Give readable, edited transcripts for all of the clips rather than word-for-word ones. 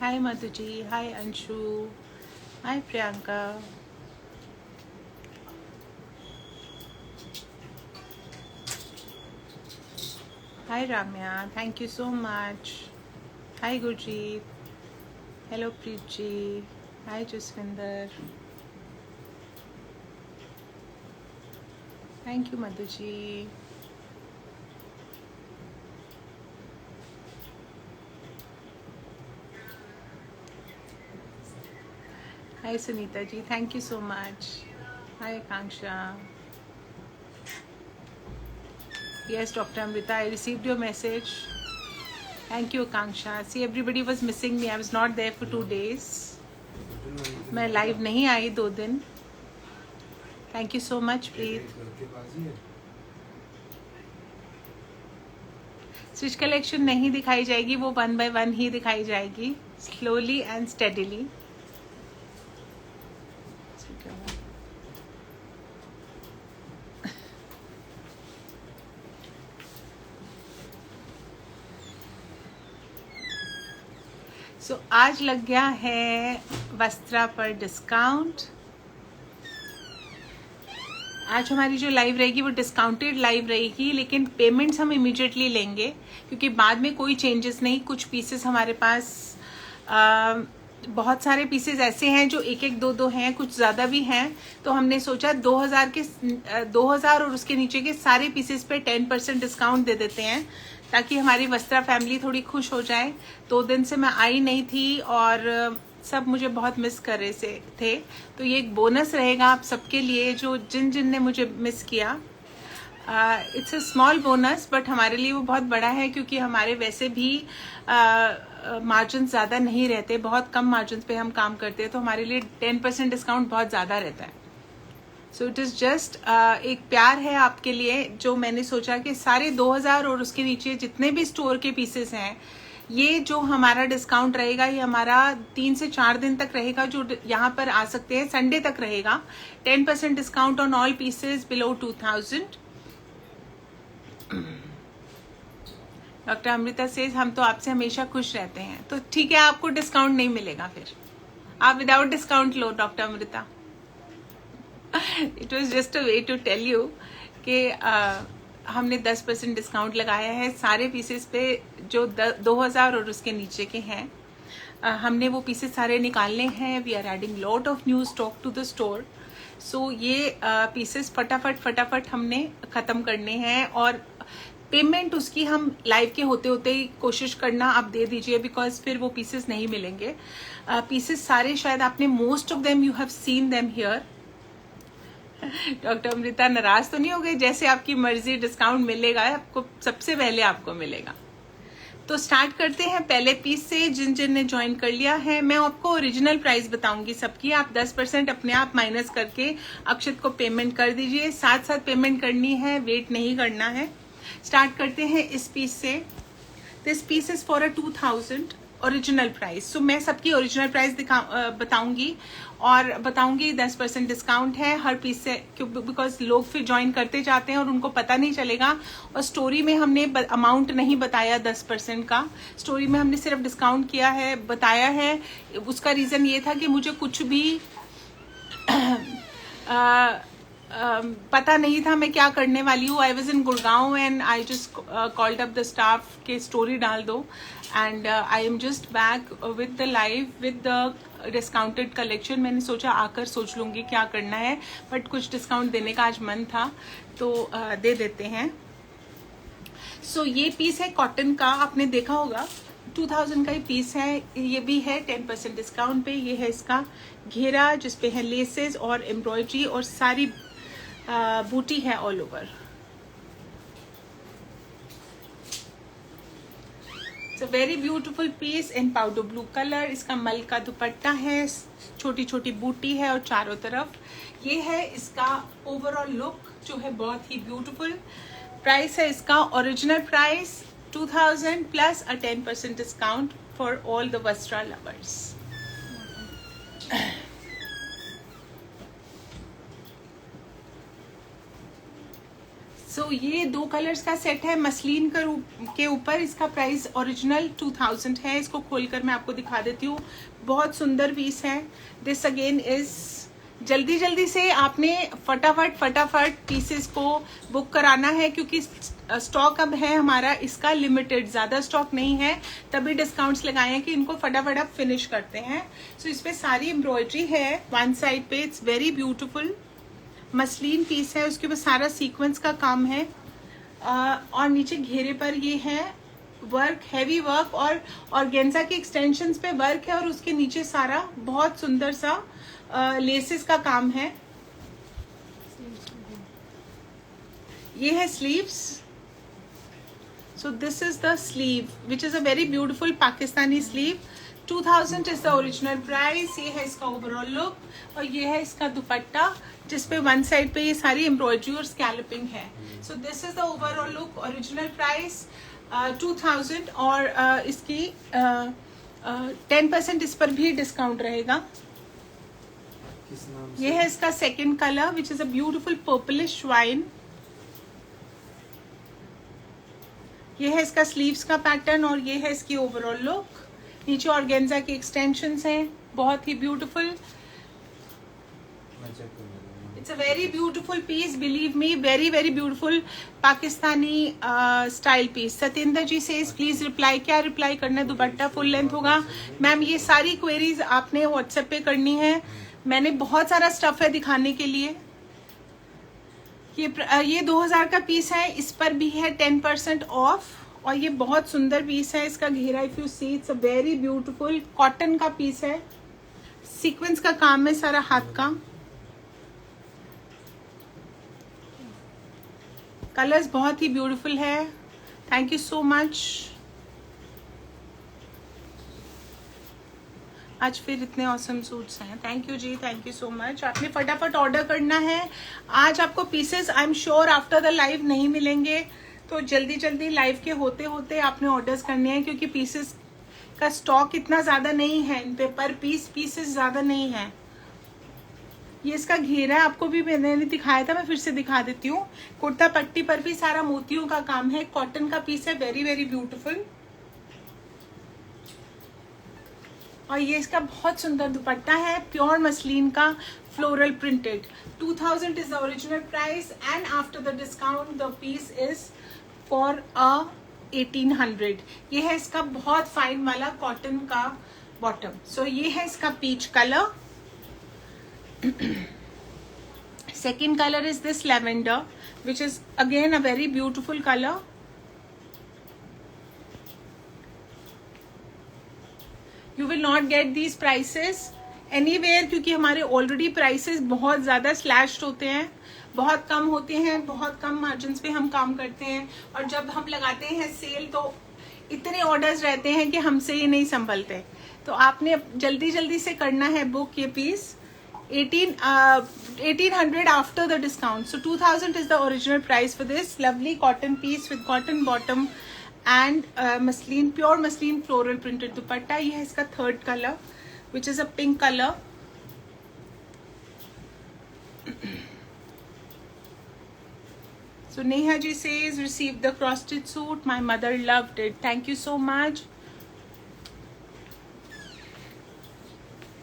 Hi Madhu ji, hi Anshu, hi Priyanka, hi Ramya, thank you so much, hi Gurjeet, hello Preet ji, hi Jasvinder, thank you Madhu ji, hi Sunita ji, thank you so much, hi Akanksha, yes Dr. Amrita, I received your message. Thank you Akanksha. See, everybody was missing me. I was not there for 2 days. मैं live नहीं आई 2 दिन. Thank you so much Preet. Switch collection नहीं दिखाई जाएगी, वो 1 by 1 ही दिखाई जाएगी, slowly and steadily. सो आज लग गया है वस्त्रा पर डिस्काउंट. आज हमारी जो लाइव रहेगी वो डिस्काउंटेड लाइव रहेगी, लेकिन पेमेंट्स हम इमीडिएटली लेंगे क्योंकि बाद में कोई चेंजेस नहीं. कुछ पीसेस हमारे पास बहुत सारे पीसेस ऐसे हैं जो 1-1, 2-2 हैं, कुछ ज़्यादा भी हैं. तो हमने सोचा 2000 और उसके नीचे के सारे पीसेस पे 10% डिस्काउंट दे देते हैं ताकि हमारी वस्त्रा फैमिली थोड़ी खुश हो जाए. 2 दिन से मैं आई नहीं थी और सब मुझे बहुत मिस कर रहे थे. तो ये एक बोनस रहेगा आप सबके लिए जो जिन ने मुझे मिस किया. It's a small bonus but हमारे लिए वो बहुत बड़ा है क्योंकि हमारे वैसे भी मार्जिन ज़्यादा नहीं रहते, बहुत कम मार्जिन पे हम काम करते हैं. तो हमारे लिए 10% डिस्काउंट बहुत ज़्यादा रहता है. सो इट इज़ जस्ट एक प्यार है आपके लिए जो मैंने सोचा कि सारे 2000 और उसके नीचे जितने भी स्टोर के पीसेस हैं, ये जो हमारा डिस्काउंट रहेगा ये हमारा 3 से 4 दिन तक रहेगा. जो यहाँ पर आ सकते हैं संडे तक रहेगा. 10% discount on all pieces below 2000. Doctor Amrita से हम तो आपसे हमेशा खुश रहते हैं. तो ठीक है, आपको डिस्काउंट नहीं मिलेगा, फिर आप विदाउट डिस्काउंट लो doctor Amrita. It was just a way to tell you कि हमने 10% डिस्काउंट लगाया है सारे पीसेस पे जो 2000 और उसके नीचे के हैं. हमने वो पीसेस सारे निकालने हैं. We are adding lot of new stock to the store. So ये पीसेस फटाफट हमने ख़त्म करने हैं और पेमेंट उसकी हम लाइव के होते होते ही कोशिश करना आप दे दीजिए बिकॉज फिर वो पीसेस नहीं मिलेंगे. पीसेस सारे शायद आपने most of them you have seen them here. Doctor Amrita नाराज तो नहीं हो गए? जैसे आपकी मर्जी, डिस्काउंट मिलेगा आपको, सबसे पहले आपको मिलेगा. तो स्टार्ट करते हैं पहले पीस से. जिन ने ज्वाइन कर लिया है मैं आपको ओरिजिनल प्राइस बताऊंगी सबकी. आप 10% अपने आप माइनस करके अक्षत को पेमेंट कर दीजिए. साथ पेमेंट करनी है, वेट नहीं करना है. स्टार्ट करते हैं इस पीस से. This piece is for a 2000 original price. सो मैं सबकी ओरिजिनल प्राइस बताऊंगी और बताऊंगी 10% डिस्काउंट है हर पीस से बिकॉज लोग फिर ज्वाइन करते जाते हैं और उनको पता नहीं चलेगा. और स्टोरी में हमने अमाउंट नहीं बताया 10% का. स्टोरी में हमने सिर्फ डिस्काउंट किया है, बताया है. उसका रीज़न ये था कि मुझे कुछ भी पता नहीं था मैं क्या करने वाली हूँ. I was in Gurgaon and I just called up the staff के स्टोरी डाल दो. And I am just back with the live with the discounted collection. मैंने सोचा आकर सोच लूँगी क्या करना है, बट कुछ डिस्काउंट देने का आज मन था तो दे देते हैं. सो ये पीस है कॉटन का, आपने देखा होगा 2000 का ही पीस है. ये भी है 10% डिस्काउंट पे. ये है इसका घेरा जिसपे है लेसेस और एम्ब्रॉयडरी और सारी बूटी है all over. It's a very beautiful piece in powder blue colour. इसका मल का दुपट्टा है, छोटी छोटी बूटी है और चारों तरफ. ये है इसका ओवरऑल लुक जो है बहुत ही ब्यूटीफुल. प्राइस है इसका original price 2000 plus a 10% discount for all the Vastra lovers. So ये 2 कलर्स का सेट है मसलिन के ऊपर। इसका प्राइस ओरिजिनल 2000 है। इसको खोलकर मैं आपको दिखा देती हूँ, बहुत सुंदर पीस है। दिस अगेन इज, जल्दी जल्दी से आपने फटाफट पीसेस को बुक कराना है, क्योंकि स्टॉक अब है हमारा इसका लिमिटेड, ज़्यादा स्टॉक नहीं है, तभी डिस्काउंट्स लगाए हैं कि इनको फटाफट आप फिनिश करते हैं। सो इस पे सारी एम्ब्रॉयडरी है वन साइड पे, it's very beautiful. Muslin piece है, उसके ऊपर सारा सीक्वेंस का काम है और नीचे घेरे पर ये है वर्क, हैवी वर्क और ऑर्गेन्जा के एक्सटेंशंस पे वर्क है, और उसके नीचे सारा बहुत सुंदर सा लेसेस का काम है। ये है sleeves. So this is the sleeve which is a very beautiful Pakistani sleeve. 2000 is the original price. ये है इसका ओवरऑल लुक, और ये है इसका दुपट्टा जिसपे वन साइड पे ये सारी एम्ब्रॉयडरी और स्कैल्पिंग है। So this is the overall look, original price 2000, और इसकी 10% इस पर भी डिस्काउंट रहेगा। ये है इसका second colour which is a beautiful purplish wine. ये है इसका स्लीव्स का पैटर्न, और ये है इसकी ओवरऑल लुक। नीचे ऑर्गेन्जा के एक्सटेंशंस हैं, बहुत ही beautiful. It's a very beautiful piece, believe me, very very beautiful Pakistani style piece. Satyendra ji से प्लीज रिप्लाई, क्या रिप्लाई करना है? दुपट्टा फुल लेंथ होगा। मैम ये सारी क्वेरीज आपने व्हाट्सएप पे करनी है, मैंने बहुत सारा स्टफ है दिखाने के लिए। ये 2000 का पीस है, इस पर भी है 10% ऑफ, और ये बहुत सुंदर पीस है। इसका घेरा if you see, it's a very beautiful cotton का पीस है, सीक्वेंस का काम है सारा हाथ का। कलर्स बहुत ही ब्यूटीफुल है। Thank you so much. आज फिर इतने ऑसम सूट्स हैं, थैंक यू जी, थैंक यू सो मच। आपने फटाफट ऑर्डर करना है। आज आपको pieces I am sure after the live नहीं मिलेंगे, तो जल्दी जल्दी लाइव के होते होते आपने ऑर्डर्स करने हैं, क्योंकि पीसेस का स्टॉक इतना ज़्यादा नहीं है इन पे, पर पीसेस ज़्यादा नहीं है। ये इसका घेरा आपको भी मैंने दिखाया था, मैं फिर से दिखा देती हूँ। कुर्ता पट्टी पर भी सारा मोतियों का काम है, कॉटन का पीस है, वेरी वेरी ब्यूटीफुल। और ये इसका बहुत सुंदर दुपट्टा है, प्योर मसलिन का, floral printed. 2000 is the original price, and after the discount the piece is for 1800। ये है इसका बहुत फाइन वाला कॉटन का बॉटम। सो ये है इसका peach colour. Second color is this lavender, which is again a very beautiful color. You will not get these prices anywhere, क्योंकि हमारे ऑलरेडी प्राइसेस बहुत ज़्यादा स्लैश्ड होते हैं, बहुत कम होते हैं, बहुत कम मार्जिन्स पे हम काम करते हैं, और जब हम लगाते हैं सेल तो इतने ऑर्डर्स रहते हैं कि हमसे ही नहीं संभलते। तो आपने जल्दी जल्दी से करना है बुक ये piece. 1800 after the discount. So 2000 is the original price for this lovely cotton piece with cotton bottom and muslin, pure muslin floral printed dupatta. ये है इसका third color, which is a pink color. So Neha ji says received the cross stitch suit. My mother loved it. Thank you so much.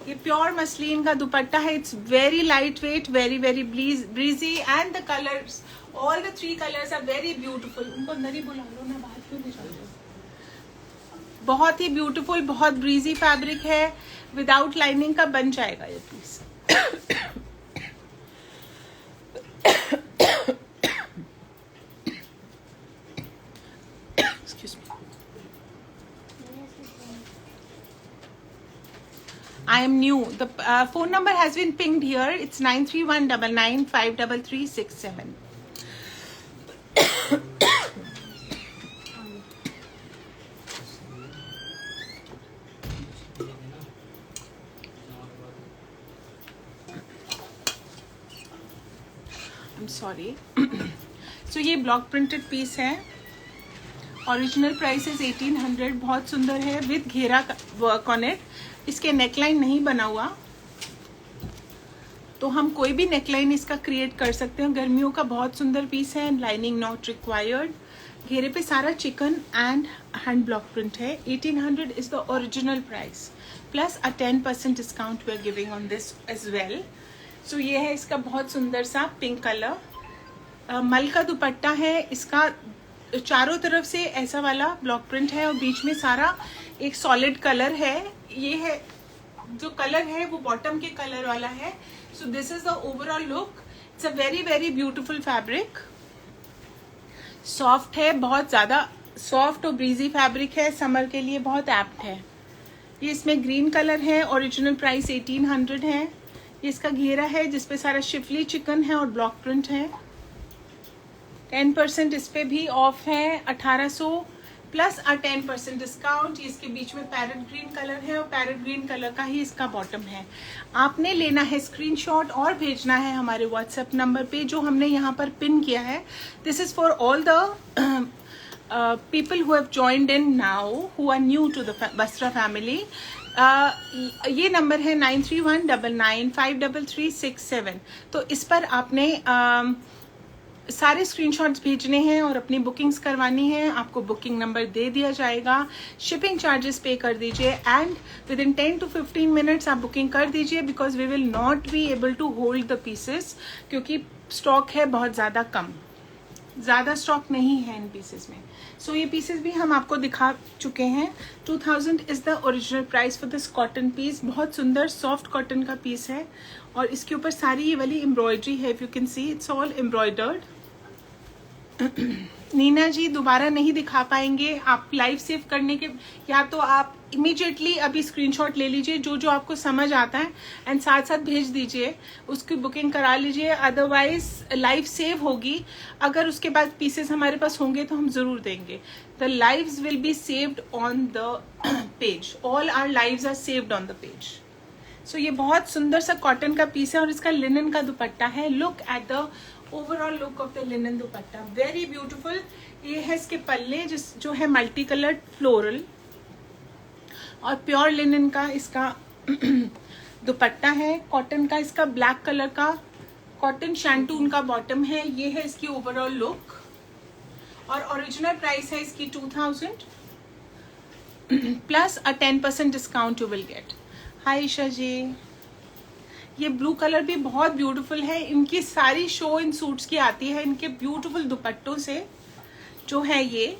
ये pure muslin का दुपट्टा है, it's very light weight, very very breezy, and the colours, all the 3 colours are very beautiful. उनको अंदर ही बुला लो ना, बाहर क्यों बुला लो। बहुत ही ब्यूटीफुल, बहुत ब्रीजी फैब्रिक है, विदाउट लाइनिंग का बन जाएगा ये piece. I am new. The phone number has been pinged here. It's 9319953367. I'm sorry. So ये ब्लॉक प्रिंटेड पीस है, ओरिजिनल प्राइस इज 1800। बहुत सुंदर है, विद घेरा वर्क ऑन इट। इसके नेकलाइन नहीं बना हुआ, तो हम कोई भी नेकलाइन इसका क्रिएट कर सकते हैं। गर्मियों का बहुत सुंदर पीस है, लाइनिंग नॉट रिक्वायर्ड। घेरे पे सारा chikan and hand block print है। 1800 is the original price plus a 10% discount we are giving on this as well. So ये है इसका बहुत सुंदर सा पिंक कलर। मल का दुपट्टा है, इसका चारों तरफ से ऐसा वाला ब्लॉक प्रिंट है और बीच में सारा एक सॉलिड कलर है। ये है जो कलर है वो बॉटम के कलर वाला है। So this is the overall look. It's a very very beautiful fabric. Soft है, बहुत ज्यादा सॉफ्ट और ब्रीजी फैब्रिक है, समर के लिए बहुत एप्ट है। ये इसमें ग्रीन कलर है, ओरिजिनल प्राइस 1800 है। ये इसका घेरा है जिसपे सारा शिफली चिकन है और ब्लॉक प्रिंट है। 10% इस पे भी ऑफ है, 1800 प्लस अ 10% डिस्काउंट। इसके बीच में पैरेट ग्रीन कलर है और पैरेट ग्रीन कलर का ही इसका बॉटम है। आपने लेना है स्क्रीनशॉट और भेजना है हमारे व्हाट्सएप नंबर पे जो हमने यहाँ पर पिन किया है। This is for all the people who have joined in now, who are new to the Basra family. ये नंबर है 9319953367। तो इस पर आपने सारे स्क्रीनशॉट्स भेजने हैं और अपनी बुकिंग्स करवानी है। आपको बुकिंग नंबर दे दिया जाएगा, शिपिंग चार्जेस पे कर दीजिए and within 10 to 15 minutes आप बुकिंग कर दीजिए because we will not be able to hold the pieces, क्योंकि स्टॉक है बहुत ज़्यादा कम, ज़्यादा स्टॉक नहीं है इन पीसेस में। सो ये पीसेस भी हम आपको दिखा चुके हैं। 2000 is the original price for this cotton piece. बहुत सुंदर सॉफ्ट कॉटन का पीस है और इसके ऊपर सारी ये वाली एम्ब्रॉयडरी है। If you can see it's all embroidered. Neena ji दोबारा नहीं दिखा पाएंगे, आप लाइव सेव करने के या तो आप इमीडिएटली अभी स्क्रीनशॉट ले लीजिए जो जो आपको समझ आता है एंड साथ साथ भेज दीजिए, उसकी बुकिंग करा लीजिए। अदरवाइज लाइव सेव होगी, अगर उसके बाद पीसेस हमारे पास होंगे तो हम जरूर देंगे। The lives will be saved on the page, all our lives are saved on the page. So ये बहुत सुंदर सा कॉटन का पीस है और इसका लिनन का दुपट्टा है। Look at the overall look of the linen dupatta, very beautiful. ये है इसके पल्ले जो है मल्टी कलर्ड फ्लोरल और प्योर लिनन का इसका दुपट्टा है। कॉटन का इसका ब्लैक कलर का कॉटन शैंटून का बॉटम है। ये है इसकी ओवरऑल लुक और ओरिजिनल प्राइस है इसकी 2000 plus a 10% discount you will get. Hi Isha ji, ये ब्लू कलर भी बहुत ब्यूटीफुल है। इनकी सारी शो इन सूट्स की आती है इनके ब्यूटीफुल दुपट्टों से। जो है ये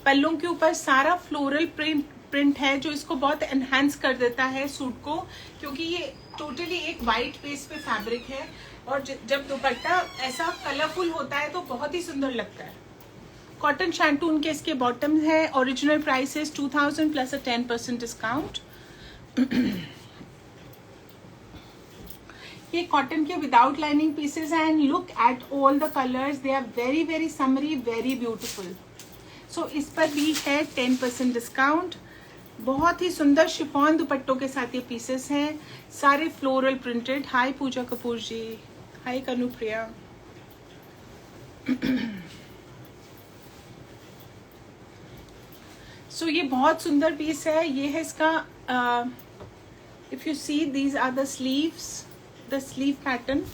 पल्लों के ऊपर सारा फ्लोरल प्रिंट है जो इसको बहुत एनहांस कर देता है सूट को, क्योंकि ये टोटली एक वाइट बेस पे फैब्रिक है और जब दुपट्टा ऐसा कलरफुल होता है तो बहुत ही सुंदर लगता है। कॉटन शैंटून के इसके बॉटम है। Original price is 2000 plus a 10% discount. ये कॉटन के विदाउट लाइनिंग पीसेस हैं and look at all the colours, they are very very summery, very beautiful. So इस पर भी है 10% डिस्काउंट। बहुत ही सुंदर शिफॉन दुपट्टों के साथ ये पीसेस हैं, सारे floral printed. Hi Pooja Kapoor ji, hi Kanupriya. So ये बहुत सुंदर पीस है। ये है इसका if you see these are the sleeves, the sleeve pattern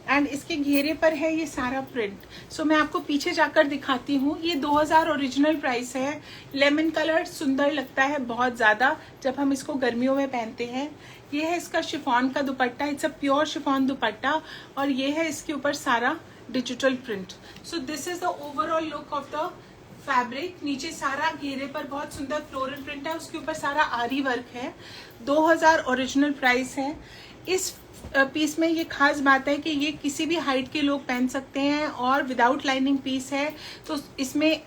and इसके घेरे पर है ये सारा प्रिंट। सो मैं आपको पीछे जाकर दिखाती हूँ। ये 2000 ओरिजिनल प्राइस है। लेमन कलर सुंदर लगता है बहुत ज्यादा जब हम इसको गर्मियों में पहनते हैं। ये है इसका शिफॉन का दुपट्टा, इट्स अ प्योर शिफॉन दुपट्टा और ये है इसके ऊपर सारा digital print. So this is the overall look of the fabric. नीचे सारा घेरे पर बहुत सुंदर फ्लोरल प्रिंट है, उसके ऊपर सारा आरी वर्क है। 2000 ओरिजिनल प्राइस है। इस पीस में ये खास बात है कि ये किसी भी हाइट के लोग पहन सकते हैं और विदाउट लाइनिंग पीस है, तो इसमें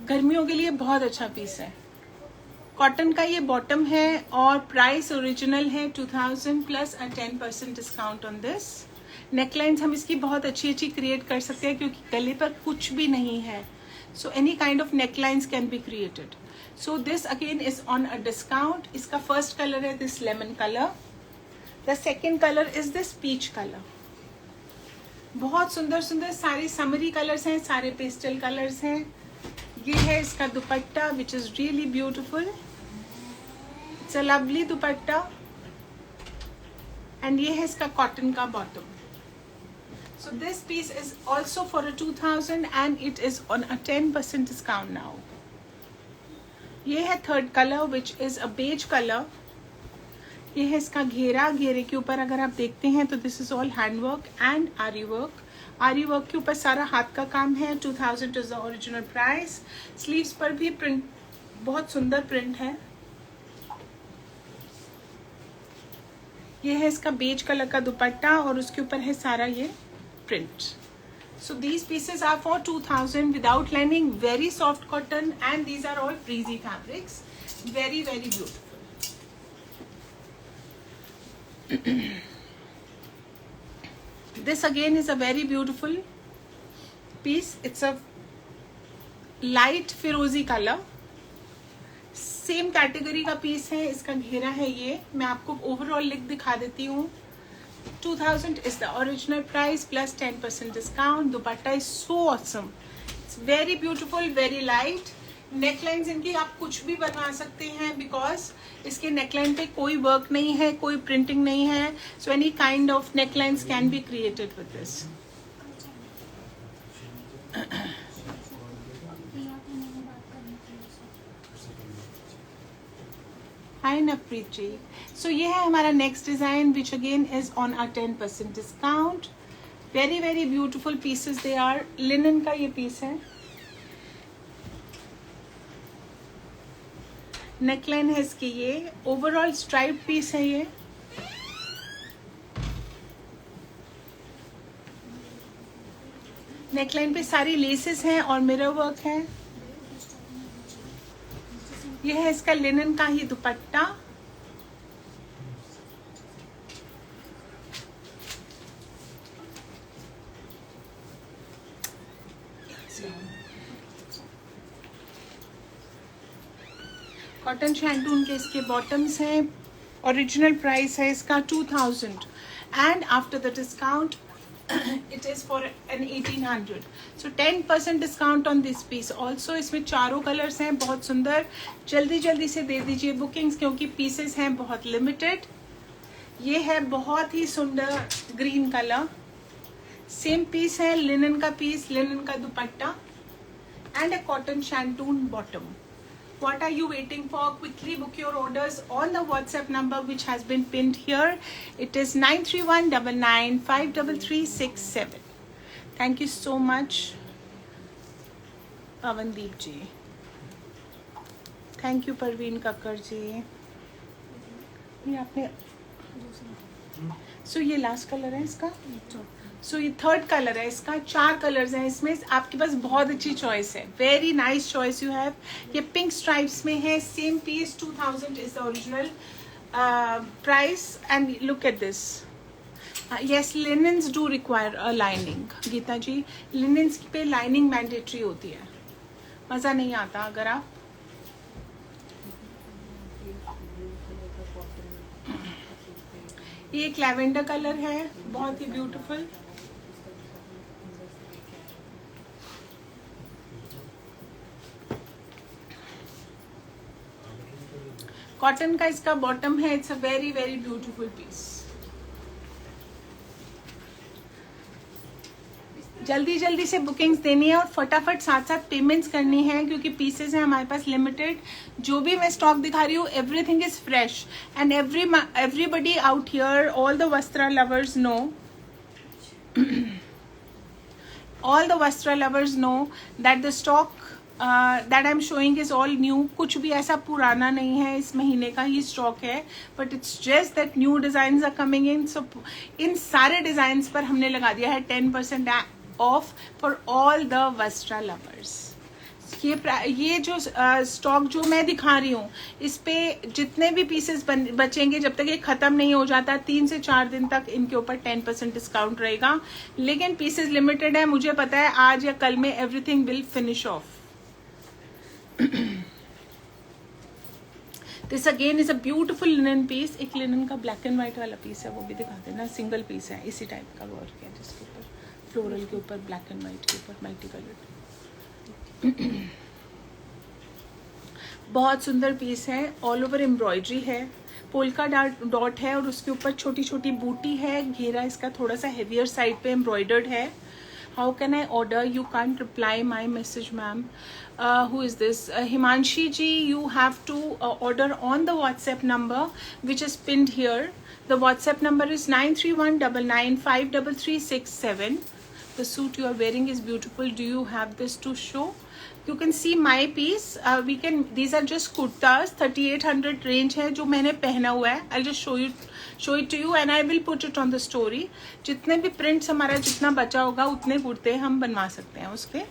गर्मियों के लिए बहुत अच्छा पीस है। कॉटन का ये बॉटम है और प्राइस ओरिजिनल है 2000 plus a 10% discount on this. Necklines हम इसकी बहुत अच्छी अच्छी क्रिएट कर सकते हैं क्योंकि गले पर कुछ भी नहीं है। So any kind of necklines can be created. So this again is on a discount. इसका फर्स्ट कलर है this lemon colour, the second colour is this peach colour. बहुत सुंदर सुंदर सारे समरी कलर्स हैं, सारे पेस्टल कलर्स हैं। ये है इसका दुपट्टा which is really beautiful. It's a lovely dupatta. And ये है इसका कॉटन का bottom. So this piece is also for a 2000 and it is on a 10% discount now. ये है third colour which is a beige color. ये है इसका घेरा. घेरे के ऊपर अगर आप देखते हैं तो this is all handwork and आरी वर्क. आरी वर्क के ऊपर सारा हाथ का काम है. 2000 is the original price. Sleeves पर भी प्रिंट, बहुत सुंदर प्रिंट है. ये है इसका बेज कलर का दुपट्टा और उसके ऊपर है सारा ये print. So these pieces are for 2000 without lining, very soft cotton, and these are all breezy fabrics, very very beautiful. This again is a very beautiful piece. It's a light firozi color, same category का piece है. इसका घेरा है ये. मैं आपको overall लिख दिखा देती हूँ. 2000 is the original price plus 10% discount. Dupatta is so awesome. It's very beautiful, very light. Necklines इनकी आप कुछ भी बनवा सकते हैं because इसके neckline पे कोई work नहीं है, कोई printing नहीं है. So any kind of necklines can be created with this. Hi Nappreet ji. So ये है हमारा next design which again is on a 10% discount. Very very beautiful pieces they are. Linen का ये piece है. Neckline है इसकी ये. Overall striped piece है ये. Neckline पे सारी laces हैं और mirror work है. यह है इसका लिनन का ही दुपट्टा. कॉटन शैंटून के इसके बॉटम्स हैं. ओरिजिनल प्राइस है इसका 2000 and after the discount it is for an 1800. So 10% discount on this piece also. इसमें चारों कलर्स हैं, बहुत सुंदर. जल्दी जल्दी से दे दीजिए बुकिंग्स क्योंकि पीसेस हैं बहुत लिमिटेड. ये है बहुत ही सुंदर ग्रीन कलर. सेम पीस है, लिनन का पीस, लिनन का दुपट्टा and a cotton shantoon bottom. What are you waiting for? Quickly book your orders on the WhatsApp number which has been pinned here. It is 9319953367. Thank you so much, Pavandeep ji. Thank you, Parveen Kakkar ji. ये आपने so ये last colour है इसका. सो ये third colour है इसका. 4 colours हैं इसमें. आपके पास बहुत अच्छी चॉइस है. Very nice choice you have. ये पिंक स्ट्राइप्स में है. Same piece. 2000 is the original price and look at this. Yes, linens do require a lining. Geeta ji, linens पे लाइनिंग मैंडेटरी होती है. मज़ा नहीं आता अगर आप ये एक लैवेंडर कलर है, बहुत ही ब्यूटीफुल. कॉटन का इसका बॉटम है. It's a very very beautiful piece. जल्दी जल्दी से बुकिंग्स देनी है और फटाफट साथ साथ पेमेंट्स करनी है क्योंकि पीसेस हैं हमारे पास लिमिटेड. जो भी मैं स्टॉक दिखा रही हूँ everything is fresh and everybody out here, all the Vastra lovers no, all the Vastra lovers know that the stock that I'm showing is all new. कुछ भी ऐसा पुराना नहीं है. इस महीने का ही स्टॉक है, but it's just that new designs are coming in. So इन सारे डिजाइन्स पर हमने लगा दिया है 10% of for all the Vastra lovers. ये जो स्टॉक जो मैं दिखा रही हूँ इस पे जितने भी पीसेस बचेंगे जब तक ये खत्म नहीं हो जाता 3 से 4 दिन तक इनके ऊपर 10% डिस्काउंट रहेगा. लेकिन पीसेस लिमिटेड है. मुझे पता है आज या कल में everything will finish off. This again is a beautiful linen piece. एक लिनन का ब्लैक एंड व्हाइट वाला पीस है, वो भी दिखा देना. सिंगल पीस है, इसी टाइप का वर्क है जिसके ऊपर फ्लोरल के ऊपर ब्लैक एंड व्हाइट के ऊपर मल्टी कलर. बहुत सुंदर पीस है. ऑल ओवर एम्ब्रॉयडरी है. पोल्का डॉट है और उसके ऊपर छोटी छोटी बूटी है, घेरा इसका थोड़ा सा हेवियर साइड पे एम्ब्रॉयडर्ड है. How can I order? You can't reply my message ma'am. Who is this? Himanshi ji, you have to order on the WhatsApp number which is pinned here. The WhatsApp number is 9319953367. The suit you are wearing is beautiful. Do you have this to show? You can see my piece. These are just kurtas. 3800 range है जो मैंने पहना हुआ है. I'll just show it to you and I will put it on the story. जितने भी prints हमारा जितना बचा होगा उतने कुर्ते हम बनवा सकते हैं उसके.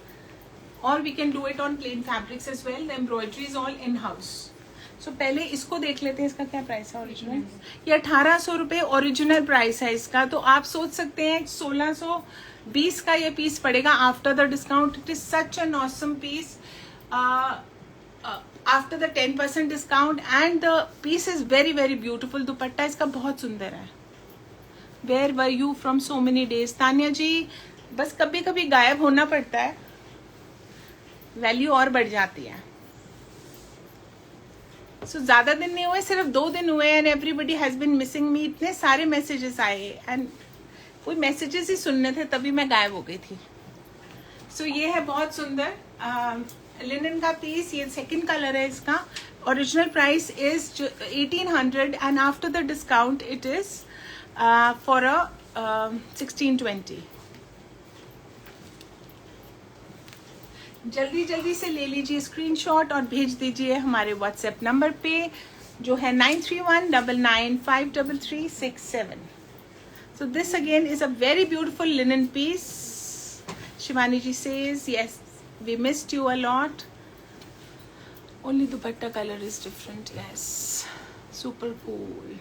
Or we can do it on plain fabrics as well. The embroidery is all in house. So पहले इसको देख लेते हैं. इसका क्या प्राइस है ओरिजिनल? ये 1800 रुपये ओरिजिनल प्राइस है इसका. तो आप सोच सकते हैं 1620 का ये पीस पड़ेगा after the discount. It is such an awesome piece after the 10% discount and the piece is very very beautiful. Dupatta इसका बहुत सुंदर है. Where were you from so many days? Tania ji, बस कभी कभी गायब होना पड़ता है, वैल्यू और बढ़ जाती है. सो ज्यादा दिन नहीं हुए, सिर्फ 2 दिन हुए and everybody has been missing me. इतने सारे मैसेजेस आए एंड कोई मैसेजेस ही सुनने थे तभी मैं गायब हो गई थी. सो ये है बहुत सुंदर लिनन का पीस. ये सेकंड कलर है इसका. Original price is 1800 and after the discount it is for 1620. जल्दी जल्दी से ले लीजिए स्क्रीनशॉट और भेज दीजिए हमारे व्हाट्सएप नंबर पे जो है 9319953367. So this again is a very beautiful linen piece. Shivani ji says yes, we missed you a lot. Only dupatta color is different. Yes, super cool.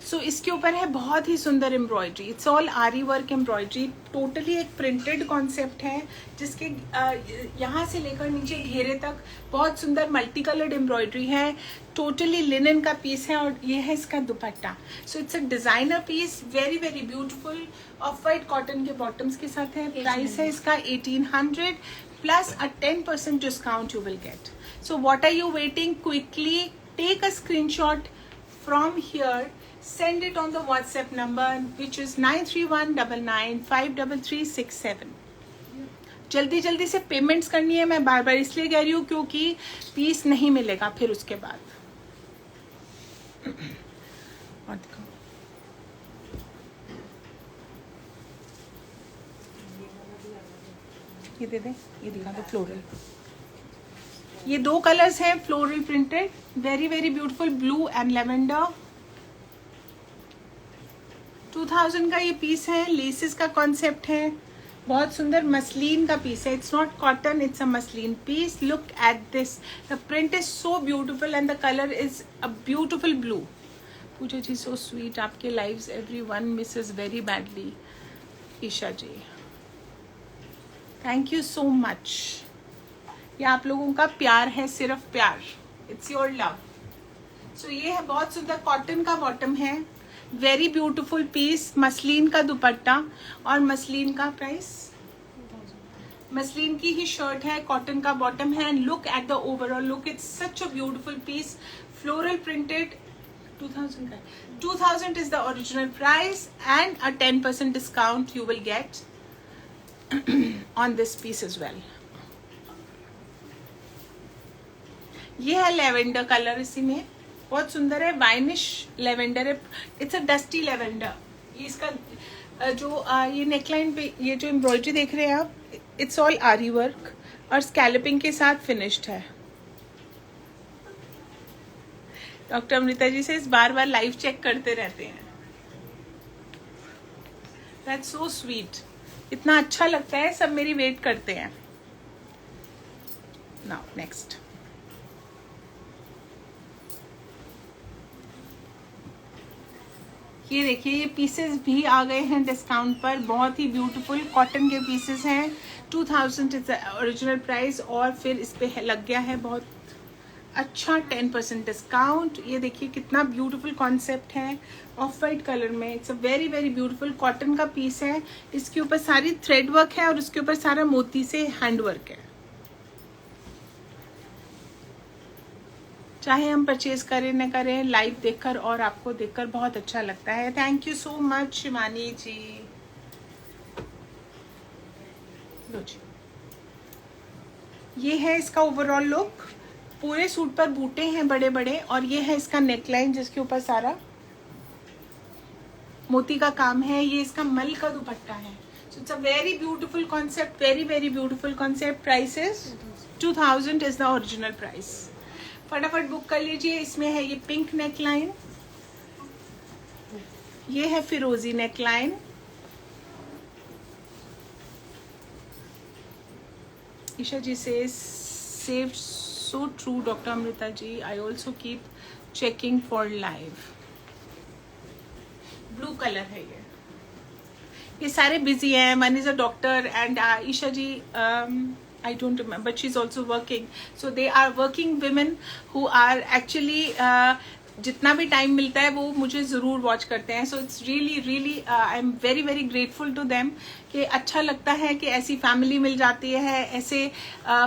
So इसके ऊपर है बहुत ही सुंदर एम्ब्रॉयडरी. इट्स ऑल आरी वर्क एम्ब्रॉयडरी. टोटली एक printed concept है जिसके यहाँ से लेकर नीचे घेरे तक बहुत सुंदर मल्टी कलर्ड एम्ब्रॉयडरी है. टोटली लिनन का पीस है और ये है इसका dupatta. So it's a designer piece, very very beautiful. Off white cotton के बॉटम्स के साथ है. प्राइस है इसका 1800 plus a 10% discount you will get. So what are you waiting? Quickly take a screenshot from here. Send it on the WhatsApp number which is 9319953367. जल्दी जल्दी से payments करनी है. मैं बार बार इसलिए कह रही हूँ क्योंकि पीस नहीं मिलेगा फिर उसके बाद. और दिखाओ, ये दे दे, ये दिखा दो. फ्लोरल, ये 2 कलर्स हैं floral printed. Very very beautiful blue and lavender. 2000 का ये पीस है. लेसेस का कॉन्सेप्ट है. बहुत सुंदर मसलिन का पीस है. It's not cotton, it's a muslin piece. Look at this. The print is so beautiful and the colour is a beautiful blue. Pooja ji so sweet. आपके lives everyone misses very badly. Isha ji thank you so much. ये आप लोगों का प्यार है, सिर्फ प्यार. It's your love. सो ये है बहुत सुंदर कॉटन का बॉटम है. Very beautiful piece. मसलिन का दुपट्टा और मसलिन का प्राइस. मसलिन की ही शर्ट है, कॉटन का बॉटम है. And look at the overall look. It's such a beautiful piece. Floral printed. 2000 का. 2000 is the original price and a 10% discount you will get on this piece as well. ये है lavender colour. इसी में बहुत सुंदर है. Winish lavender है. It's a dusty lavender. ये इसका जो ये नेकलाइन पे ये जो एम्ब्रॉयडरी देख रहे हैं आप, इट्स ऑल आरी वर्क और स्कैल्पिंग के साथ फिनिश्ड है. डॉक्टर अमृता जी से इस बार बार लाइव चेक करते रहते हैं. That's so sweet. इतना अच्छा लगता है. सब मेरी वेट करते हैं. Now next. ये देखिए, ये पीसेस भी आ गए हैं डिस्काउंट पर. बहुत ही ब्यूटीफुल कॉटन के पीसेस हैं. 2000 इज ओरिजिनल प्राइस और फिर इस पे लग गया है बहुत अच्छा 10% डिस्काउंट. ये देखिए कितना ब्यूटीफुल कॉन्सेप्ट है ऑफ वाइट कलर में. It's a very very beautiful cotton का पीस है. इसके ऊपर सारी थ्रेड वर्क है और उसके ऊपर सारा मोती से हैंड वर्क है. चाहे हम परचेज करें न करें, लाइव देखकर और आपको देखकर बहुत अच्छा लगता है। Thank you so much Shivani ji. लो जी, ये है इसका ओवरऑल लुक। पूरे सूट पर बूटे हैं बड़े बड़े, और ये है इसका नेकलाइन जिसके ऊपर सारा मोती का काम है। ये इसका मल का दुपट्टा है। सो it's a very beautiful concept, very very beautiful concept. Price is 2000 is the original price. फटाफट बुक कर लीजिए। इसमें है ये पिंक नेकलाइन, ये है फिरोजी नेकलाइन, ईशा जी से सेव so true doctor Amrita ji, I also keep checking for live. Blue colour है ये सारे बिजी हैं। One is a doctor and Isha ji I don't remember, but she's also working. So they are working women who are actually जितना भी time मिलता है वो मुझे ज़रूर वॉच करते हैं। So it's really really I am very very grateful to them कि अच्छा लगता है कि ऐसी फैमिली मिल जाती है, ऐसे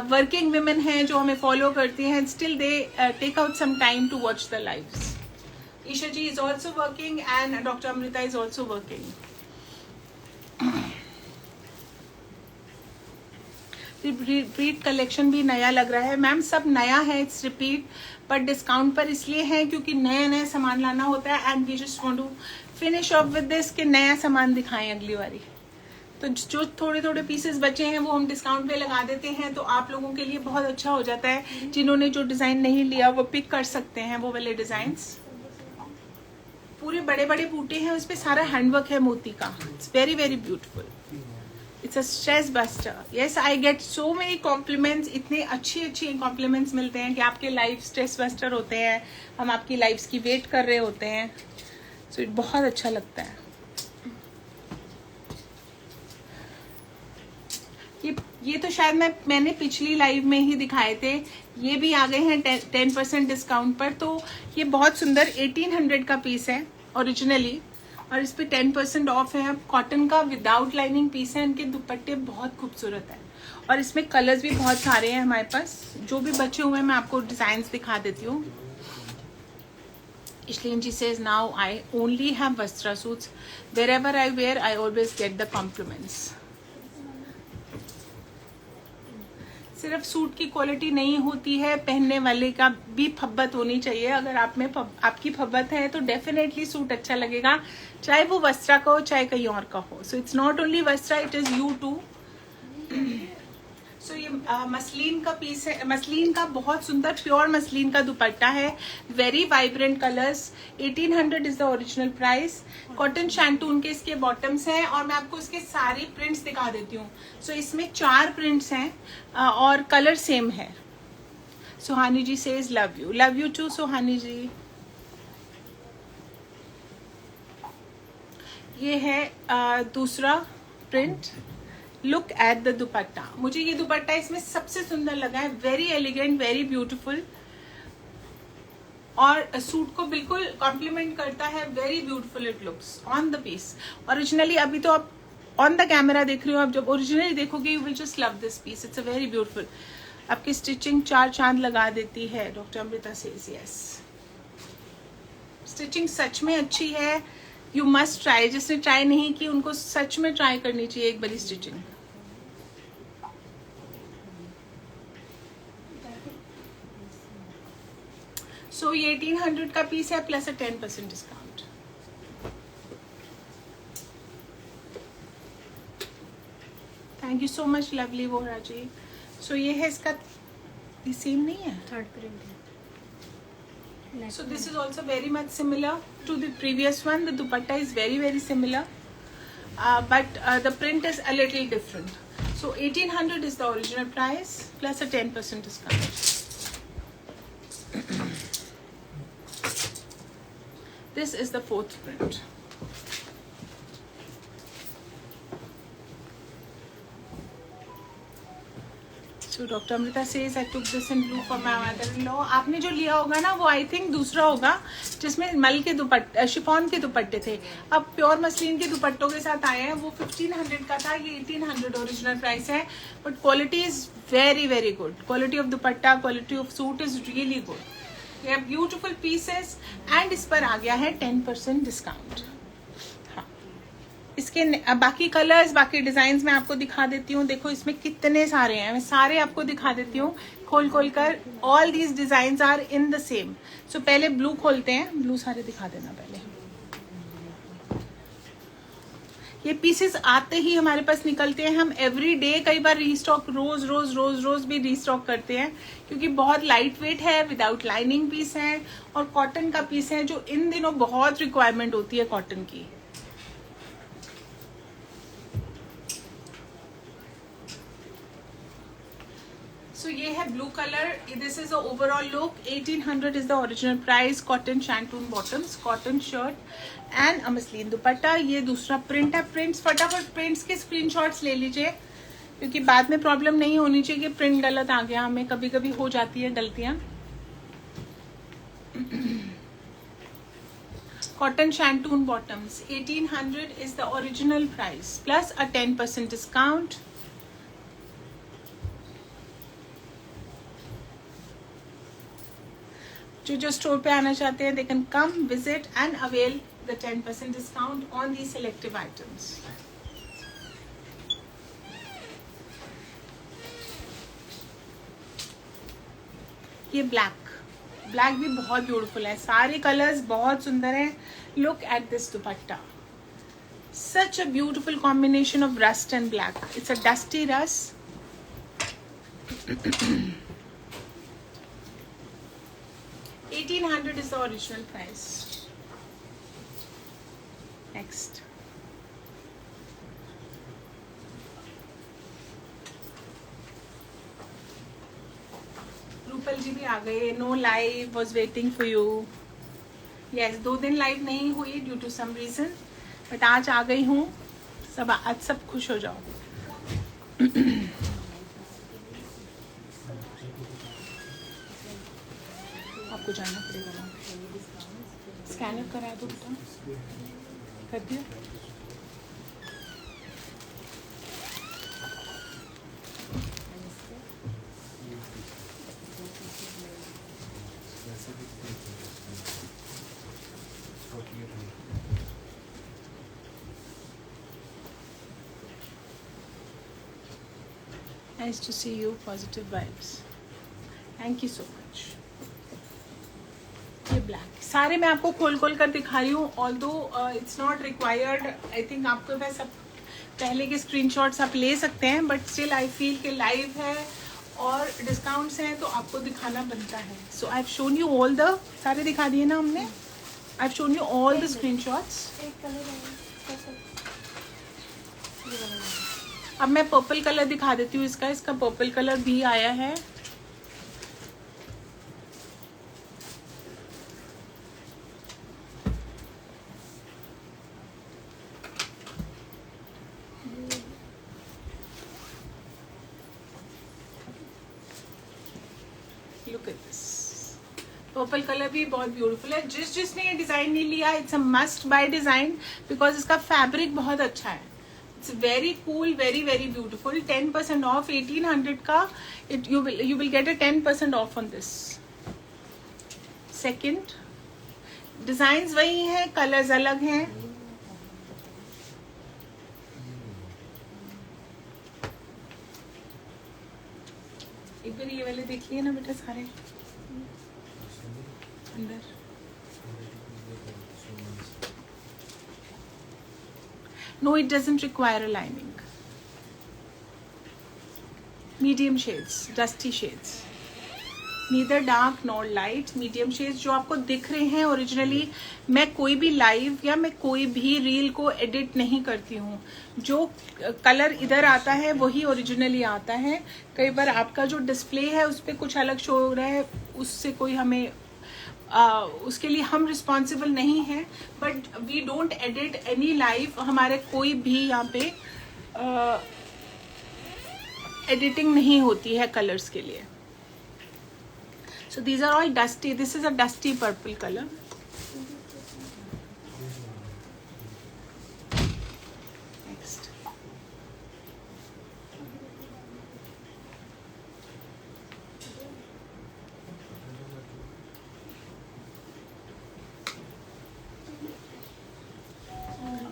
वर्किंग वुमेन हैं जो हमें फॉलो करती हैं, still they take out some time to watch the lives. Isha ji is also working and doctor Amrita is also working. Repeat collection भी नया लग रहा है मैम, सब नया है, इट्स रिपीट, पर डिस्काउंट पर इसलिए है क्योंकि नया नया सामान लाना होता है and we just want to finish off with this कि नया सामान दिखाएं अगली बारी। तो जो थोड़े थोड़े पीसेस बचे हैं वो हम डिस्काउंट पे लगा देते हैं, तो आप लोगों के लिए बहुत अच्छा हो जाता है। जिन्होंने जो डिज़ाइन नहीं लिया वो पिक कर सकते हैं वो वाले डिज़ाइंस। पूरे बड़े बड़े बूटे हैं, उस पर सारा हैंडवर्क है मोती का। It's very very beautiful. It's a stress buster. Yes, I get so many compliments. इतने अच्छे कॉम्प्लीमेंट्स मिलते हैं कि आपके लाइव स्ट्रेस बस्टर होते हैं, हम आपकी लाइव्स की वेट कर रहे होते हैं। सो बहुत अच्छा लगता है। ये तो शायद मैंने पिछली लाइव में ही दिखाए थे। ये भी आ गए हैं 10% डिस्काउंट पर। तो ये बहुत सुंदर 1800 का पीस है ओरिजिनली, और इस पे 10% ऑफ है। अब कॉटन का विदाउट लाइनिंग पीस है। इनके दुपट्टे बहुत खूबसूरत है और इसमें कलर्स भी बहुत सारे हैं हमारे पास। जो भी बचे हुए हैं मैं आपको डिजाइन दिखा देती हूँ। Ishleen ji says, now I only have Vastra suits. Wherever I wear, I always get the compliments. सिर्फ सूट की क्वालिटी नहीं होती है, पहनने वाले का भी फब्बत होनी चाहिए। अगर आप में आपकी फब्बत है तो डेफिनेटली सूट अच्छा लगेगा, चाहे वो वस्त्रा का हो चाहे कहीं और का हो। So it's not only Vastra, it is you too. So ये मसलिन का पीस है। मसलिन का बहुत सुंदर प्योर मसलिन का दुपट्टा है, very vibrant colours. 1800 is the original price. Cotton shantoon के इसके बॉटम्स हैं और मैं आपको इसके सारे प्रिंट्स दिखा देती हूँ। सो इसमें 4 प्रिंट्स हैं और कलर सेम है। Suhani ji says love you too Suhani ji. ये है दूसरा प्रिंट। Look at the dupatta. मुझे ये दुपट्टा इसमें सबसे सुंदर लगा है, वेरी एलिगेंट, वेरी ब्यूटीफुल, और सूट को बिल्कुल कॉम्प्लीमेंट करता है। Very beautiful it looks on the piece. Originally अभी तो आप ऑन द कैमरा देख रहे हो, आप जब ओरिजिनली देखोगे you will just love this piece. It's a very beautiful. आपकी स्टिचिंग 4 चांद लगा देती है, doctor Amrita says yes. Stitching सच में अच्छी है, यू मस्ट ट्राई। जिसने ट्राई नहीं की उनको सच में ट्राई करनी चाहिए एक बारी स्टिचिंग। सो ये 1800 का पीस है plus a 10% discount. Thank you so much lovely Vora ji. So ये है इसका, सेम नहीं है, थर्ड प्रिंट है। So this is also very much similar to the previous one. The dupatta is very very similar, but the print is a little different. So 1800 is the original price plus a 10% discount. This is the 4th print. So Dr. Amrita says I took this in blue for my mother-in-law. आपने जो लिया होगा ना वो I think दूसरा होगा जिसमें मल के दुपट्टे, शिफॉन के दुपट्टे थे। अब प्योर मसलिन के दुपट्टों के साथ आए हैं। वो 1500 का था, ये 1800 ओरिजिनल प्राइस है। But quality is very very good. Quality of dupatta, quality of suit is really good. ये ब्यूटीफुल पीसेस एंड इस पर आ गया है 10% डिस्काउंट। हाँ, इसके बाकी कलर्स, बाकी डिजाइन मैं आपको दिखा देती हूँ। देखो इसमें कितने सारे हैं, मैं सारे आपको दिखा देती हूँ खोल खोल कर। All these design are in the same. So पहले ब्लू खोलते हैं, ब्लू सारे दिखा देना पहले। ये पीसेस आते ही हमारे पास निकलते हैं, हम एवरी डे कई बार रीस्टॉक, रोज रोज रोज रोज भी रीस्टॉक करते हैं, क्योंकि बहुत लाइट वेट है, विदाउट लाइनिंग पीस है और कॉटन का पीस है, जो इन दिनों बहुत रिक्वायरमेंट होती है कॉटन की। सो ये है blue colour, this is the overall look. 1800 is the original price. Cotton shantoon bottoms, cotton shirt and muslin दुपट्टा। ये दूसरा प्रिंट है। प्रिंट्स, फटाफट प्रिंट्स के स्क्रीनशॉट्स ले लीजिए, क्योंकि बाद में प्रॉब्लम नहीं होनी चाहिए कि प्रिंट गलत आ गया। हमें कभी कभी हो जाती है गलतियां। Cotton shantoon bottoms 1800 is the original price plus a 10% discount. जो स्टोर पे आना चाहते हैं, they can come visit and avail the 10% discount on the selective items. ये ब्लैक भी बहुत ब्यूटीफुल है, सारे कलर्स बहुत सुंदर हैं। Look at this dupatta, such a beautiful combination of rust and black. It's a dusty rust. 1800 is the original price. Next. Rupal जी भी आ गए। No live, was waiting for you. Yes, 2 दिन लाइव नहीं हुई due to some reason, but आज आ गई हूँ। आज सब खुश हो जाओ। आपको जाना पड़ेगा ना, स्कैनर करा दो बेटा। कर दिया। Nice to see you. Positive vibes. Thank you so much. ये ब्लैक सारे मैं आपको खोल खोल कर दिखा रही हूँ। Although it's not required, I think आपके पास सब पहले के स्क्रीनशॉट्स आप ले सकते हैं, बट स्टिल आई फील कि लाइव है और डिस्काउंट्स हैं तो आपको दिखाना बनता है। So I have shown you all the, सारे दिखा दिए ना हमने। I have shown you all the screenshots. अब मैं पर्पल कलर दिखा देती हूँ इसका पर्पल कलर भी आया है। Look at this purple colour भी बहुत ब्यूटीफुल है। जिसने ये डिजाइन नहीं लिया, it's a must by design, because इसका फैब्रिक बहुत अच्छा है। It's very cool, very very beautiful. 10% of 1800 का, you will get a 10% off on this. Second, design वही हैं, कलर्स अलग हैं। एक बार ये वाले देख लिए ना बेटा सारे अंदर। No, it doesn't require a lining. Medium shades, dusty shades. Neither dark nor light, medium shades जो आपको दिख रहे हैं ओरिजिनली। मैं कोई भी लाइव या मैं कोई भी रील को एडिट नहीं करती हूँ। जो कलर इधर आता है वही ओरिजिनली आता है। कई बार आपका जो डिस्प्ले है उस पर कुछ अलग शो हो रहा है, उससे कोई हमें उसके लिए हम रिस्पॉन्सिबल नहीं हैं, but we don't edit any live. हमारे कोई भी यहाँ पे एडिटिंग नहीं होती है कलर्स के लिए। So these are all dusty. This is a dusty purple colour. Next,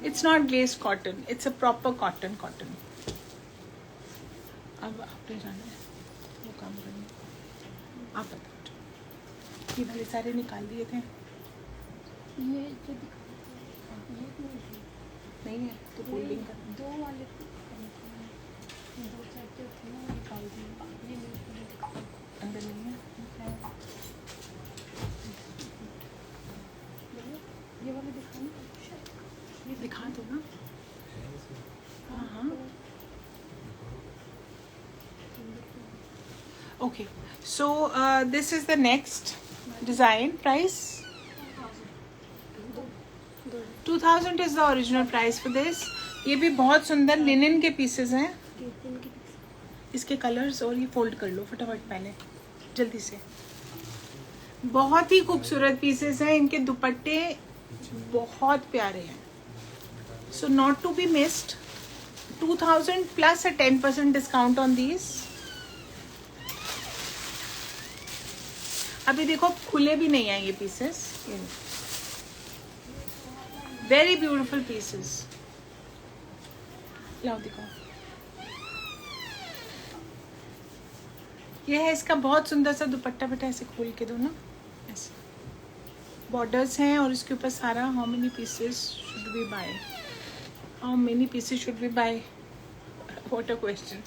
It's not glazed cotton, it's a proper cotton. अब आपने जाना है वो काम करना, आप बताओ। ये वाले सारे निकाल दिए थे, ये जो नहीं है तो फोल्डिंग कर। दो वाले दो सेट थे ना, निकाल दिए। ये नहीं अंदर नहीं है, ये वाले दिखाना, ये दिखा दो ना। हाँ okay, so this is the next design. Price 2000 is the original price for this. ये भी बहुत सुंदर लिनन के पीसेस हैं। इसके कलर्स और ये फोल्ड कर लो फटाफट पहले जल्दी से। बहुत ही खूबसूरत पीसेस हैं, इनके दुपट्टे बहुत प्यारे हैं। So not to be missed, 2000 plus a 10% discount on these. अभी देखो खुले भी नहीं हैं ये पीसेस, वेरी ब्यूटीफुल पीसेस। लाओ दिखाओ, ये है इसका बहुत सुंदर सा दुपट्टा। बेटा ऐसे खोल के दो ना, ऐसे बॉर्डर्स हैं और इसके ऊपर सारा how many pieces should be buy, how many pieces should be buy, what a question.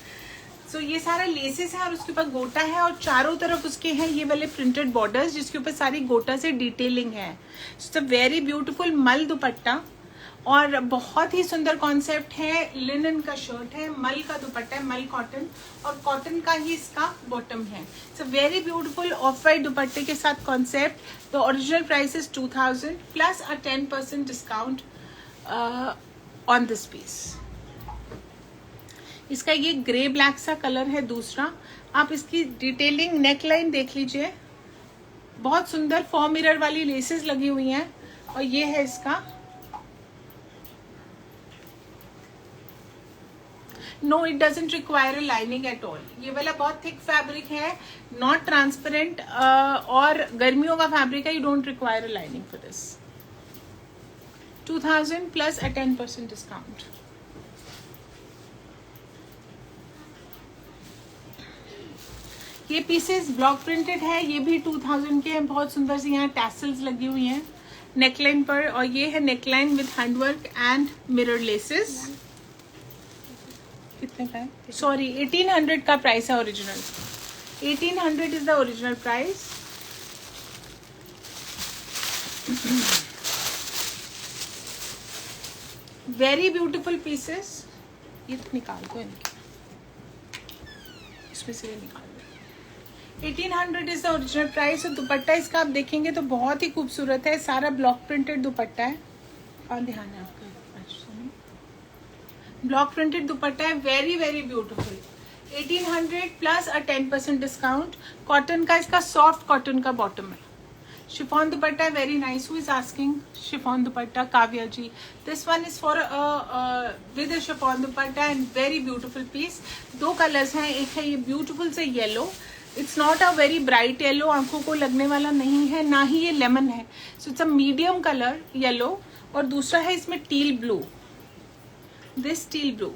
So ये सारा लेसेस है और उसके ऊपर गोटा है और चारों तरफ उसके हैं ये वाले प्रिंटेड बॉर्डर्स जिसके ऊपर सारी गोटा से डिटेलिंग है। इट्स अ वेरी ब्यूटीफुल मल दुपट्टा और बहुत ही सुंदर कॉन्सेप्ट है। लिनन का शर्ट है, मल का दुपट्टा है, मल कॉटन, और कॉटन का ही इसका बॉटम है। It's a very beautiful off white दुपट्टे के साथ concept. The original price is 2000 plus a 10% discount on this piece. इसका ये ग्रे ब्लैक सा कलर है दूसरा। आप इसकी डिटेलिंग नेक लाइन देख लीजिए, बहुत सुंदर फॉर मिरर वाली लेसेस लगी हुई हैं। और ये है इसका, no it doesn't require a lining at all. ये वाला बहुत थिक फैब्रिक है, नॉट ट्रांसपेरेंट, और गर्मियों का फैब्रिक है। You don't require a lining for this. 2000 plus a 10% discount. ये पीसेस ब्लॉक प्रिंटेड है, ये भी 2000 के हैं। बहुत सुंदर सी यहाँ टैसल्स लगी हुई हैं नेकलाइन पर, और ये है neckline with handwork and mirror laces. कितने का है? सॉरी 1800 का प्राइस है original. 1800 is the original price. Very beautiful pieces. ये तो निकाल दो इनके, इसमें से ये निकाल दो। 1800 इज द ओरिजिनल प्राइस। और दुपट्टा इसका आप देखेंगे तो बहुत ही खूबसूरत है, सारा ब्लॉक प्रिंटेड दुपट्टा है। और ध्यान है आपका, ब्लॉक प्रिंटेड दुपट्टा है, very very beautiful. 1800 plus a 10% discount. Cotton का इसका सॉफ्ट कॉटन का बॉटम है। शिफॉन दुपट्टा है, very nice. Who is asking chiffon dupatta? Kavya ji. This one is for with chiffon dupatta and very beautiful piece. दो कलर्स हैं, एक है ये ब्यूटीफुल से yellow, it's not a very bright yellow, आंखों को लगने वाला नहीं है, ना ही ये लेमन है। सो it's a medium colour yellow, और दूसरा है इसमें teal blue, this teal blue.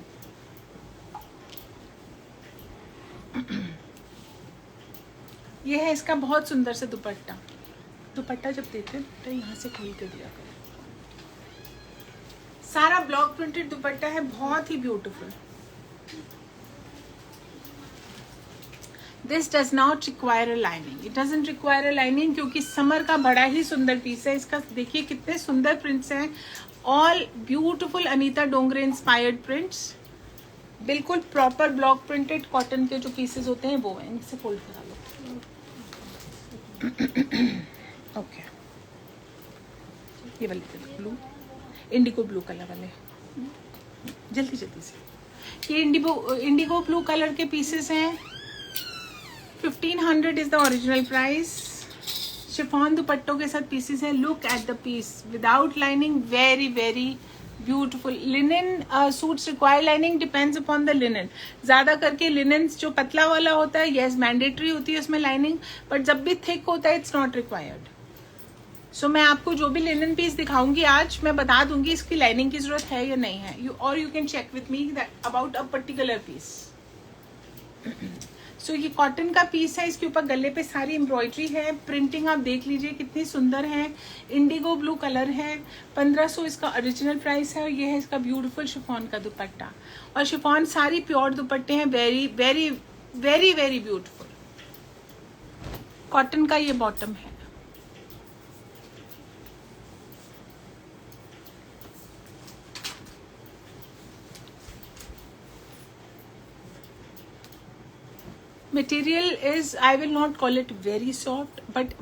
ये है इसका बहुत सुंदर सा दुपट्टा। दुपट्टा जब देते हैं तो यहाँ से खोल के दिया करें। सारा ब्लॉक प्रिंटेड दुपट्टा है, बहुत ही beautiful. This does not require a lining, it doesn't require a lining, क्योंकि समर का बड़ा ही सुंदर पीस है। इसका देखिए कितने सुंदर प्रिंट्स हैं, all beautiful Anita Dongre inspired prints. बिल्कुल प्रॉपर ब्लॉक प्रिंटेड कॉटन के जो पीसेस होते हैं वो हैं। इनसे फोल्ड करा लो। ओके, ये वाले ब्लू, इंडिगो ब्लू कलर वाले, जल्दी जल्दी से। ये इंडिगो ब्लू कलर के पीसेस हैं। 1500 is the original price. Chiffon दुपट्टों के साथ पीसेस है। Look at the piece without lining, very very beautiful. Linen suits require lining, depends upon the linen. ज्यादा करके लिनन जो पतला वाला होता है, यस मैंडेटरी होती है उसमें लाइनिंग, बट जब भी थिक होता है इट्स नॉट रिक्वायर्ड। सो मैं आपको जो भी लिनन पीस दिखाऊंगी आज, मैं बता दूंगी इसकी लाइनिंग की जरूरत है या नहीं है, you can check with me about a particular piece. So ये कॉटन का पीस है, इसके ऊपर गले पे सारी एम्ब्रॉयडरी है, प्रिंटिंग आप देख लीजिए कितनी सुंदर है, इंडिगो ब्लू कलर है। 1500 इसका ओरिजिनल प्राइस है, और ये है इसका ब्यूटीफुल शिफॉन का दुपट्टा। और शिफॉन सारी प्योर दुपट्टे हैं, very very very very beautiful. Cotton का ये बॉटम है। Material is, I will not call it very soft, but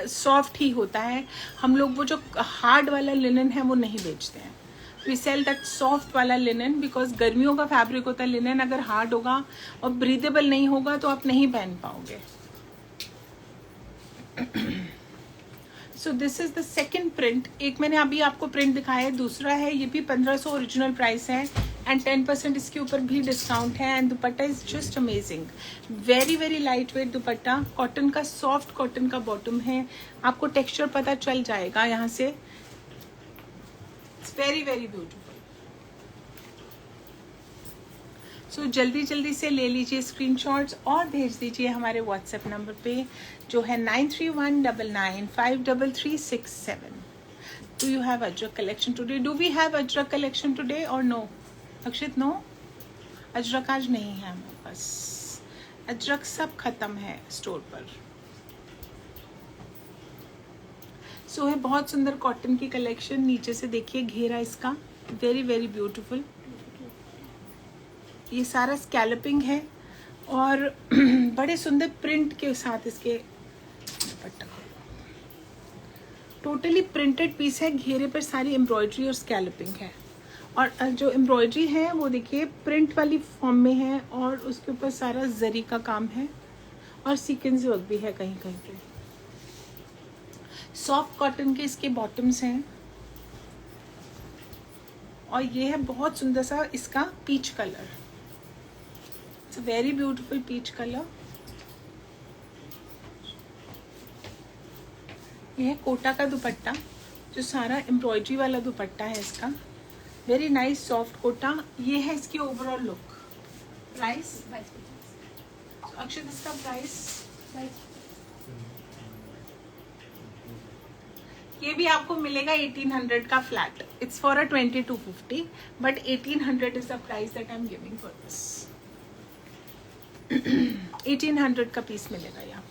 soft ही होता है। हम लोग वो जो हार्ड वाला लिनन है वो नहीं बेचते हैं। वी सेल दैट सॉफ्ट वाला लिनन, बिकॉज गर्मियों का फैब्रिक होता है लिनन। अगर हार्ड होगा और ब्रीदेबल नहीं होगा तो आप नहीं पहन पाओगे। सो this is the second print. एक मैंने अभी आपको प्रिंट दिखाया है, दूसरा है, ये भी 1500 ओरिजिनल प्राइस है, एंड 10% इसके ऊपर भी डिस्काउंट है। And dupatta is just amazing, very very light weight dupatta, cotton का, सॉफ्ट कॉटन का बॉटम है। आपको टेक्सचर पता चल जाएगा यहाँ से। It's very very beautiful. So जल्दी जल्दी से ले लीजिए स्क्रीनशॉट्स और भेज दीजिए हमारे व्हाट्सएप नंबर पे, जो है 9319953367। Do you have ajrak collection today? Do we have ajrak collection today और नो? अक्षित, नो, अजरक आज नहीं है हमारे पास। अजरक सब खत्म है स्टोर पर। सो है बहुत सुंदर कॉटन की कलेक्शन। नीचे से देखिए घेरा इसका, वेरी वेरी ब्यूटीफुल। ये सारा स्कैल्पिंग है और बड़े सुंदर प्रिंट के साथ इसके दुपट्टा। टोटली प्रिंटेड पीस है, घेरे पर सारी एम्ब्रॉयडरी और स्कैल्पिंग है। और जो एम्ब्रॉयडरी है वो देखिए प्रिंट वाली फॉर्म में है, और उसके ऊपर सारा जरी का काम है और सीक्वेंस वर्क भी है कहीं कहीं पे। सॉफ्ट कॉटन के इसके बॉटम्स हैं, और ये है बहुत सुंदर सा इसका peach colour. It's a very beautiful peach colour. ये है कोटा का दुपट्टा, जो सारा एम्ब्रॉयडरी वाला दुपट्टा है इसका, वेरी नाइस सॉफ्ट कोटा। ये है इसकी ओवरऑल लुक। प्राइस 2250। अक्षत, इसका प्राइस? ये भी आपको मिलेगा 1800 का flat. It's for a 2250, but 1800 is the price that I am giving for this. 1800 का पीस मिलेगा यहाँ।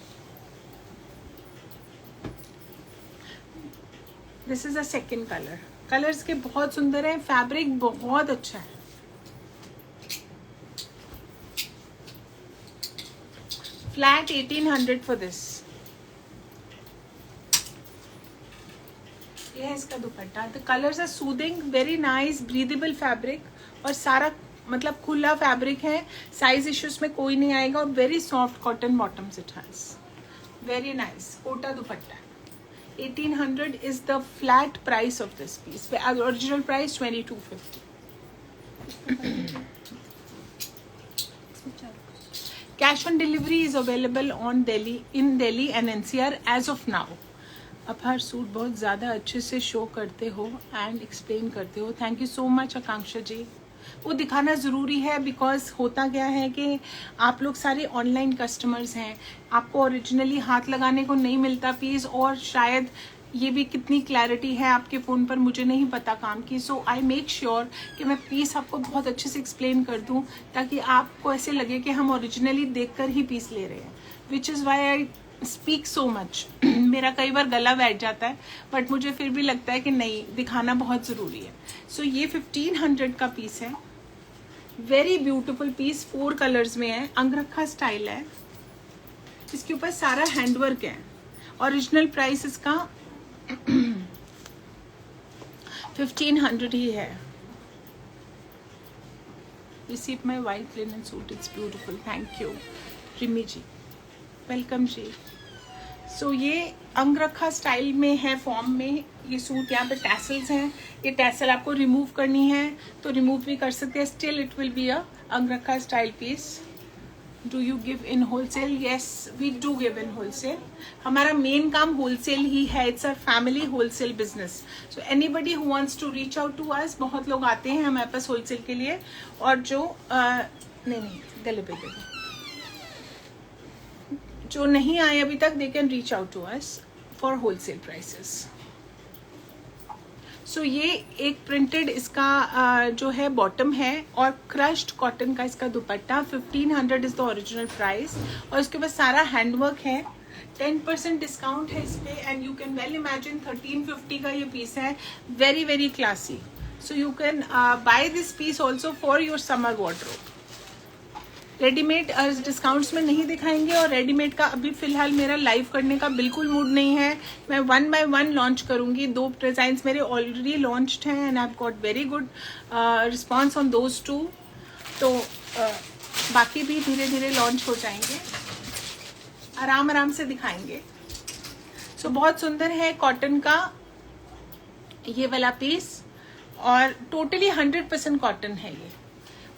This is a second colour. Colours के बहुत सुंदर है, फैब्रिक बहुत अच्छा है। Flat 1800 for this. ये है इसका dupatta. The colours are soothing, very nice, breathable fabric, और सारा मतलब खुला फैब्रिक है, साइज इश्यूज में कोई नहीं आएगा, और very soft cotton bottoms it has, very nice Kota dupatta. 1800 is the flat price of this piece. Original price 2250. Cash on delivery is available on in Delhi and NCR as of now. आप हर suit बहुत ज़्यादा अच्छे से show करते हो and explain करते हो। Thank you so much आकांक्षा जी। वो दिखाना ज़रूरी है, बिकॉज होता क्या है कि आप लोग सारे ऑनलाइन कस्टमर्स हैं, आपको ओरिजिनली हाथ लगाने को नहीं मिलता पीस, और शायद ये भी कितनी क्लैरिटी है आपके फ़ोन पर मुझे नहीं पता काम की। सो आई मेक श्योर कि मैं पीस आपको बहुत अच्छे से एक्सप्लेन कर दूं, ताकि आपको ऐसे लगे कि हम ओरिजिनली देखकर ही पीस ले रहे हैं, which is why I speak so much. मेरा कई बार गला बैठ जाता है, बट मुझे फिर भी लगता है कि नहीं, दिखाना बहुत ज़रूरी है। सो ये 1500 का पीस है, वेरी ब्यूटीफुल पीस, 4 कलर्स में है, अंगरखा स्टाइल है, इसके ऊपर सारा हैंडवर्क है। ओरिजिनल प्राइस इसका 1500 ही है। Receive my white linen suit, it's beautiful, thank you Rimi ji, welcome ji. So ये अंगरखा स्टाइल में है, फॉर्म में ये सूट। यहाँ पे टैसल्स हैं, ये टैसल आपको रिमूव करनी है तो रिमूव भी कर सकते हैं, still it will be a angrakha style piece. Do you give in wholesale? Yes, we do give in wholesale. हमारा मेन काम होलसेल ही है. It's a family wholesale business. So anybody who wants to reach out to us, बहुत लोग आते हैं हमारे पास wholesale के लिए. और जो नहीं गले पे दे दो, जो नहीं आए अभी तक, they can reach out to us for wholesale prices. So ये एक प्रिंटेड इसका जो है बॉटम है और क्रश्ड कॉटन का इसका दुपट्टा. 1500 इज द ओरिजिनल प्राइस. और इसके बाद सारा हैंडवर्क है. 10% डिस्काउंट है इस पे. And you can well imagine 1350 का ये पीस है. Very very classy. So you can buy this piece also for your summer wardrobe. Readymade discounts में नहीं दिखाएंगे और रेडीमेड का अभी फिलहाल मेरा लाइव करने का बिल्कुल मूड नहीं है. मैं 1 by 1 लॉन्च करूंगी. 2 डिजाइन्स मेरे ऑलरेडी लॉन्च्ड हैं and I have got very good response on those 2. तो बाकी भी धीरे धीरे लॉन्च हो जाएंगे. आराम आराम से दिखाएंगे. सो बहुत सुंदर है कॉटन का ये वाला पीस और टोटली 100% कॉटन है ये.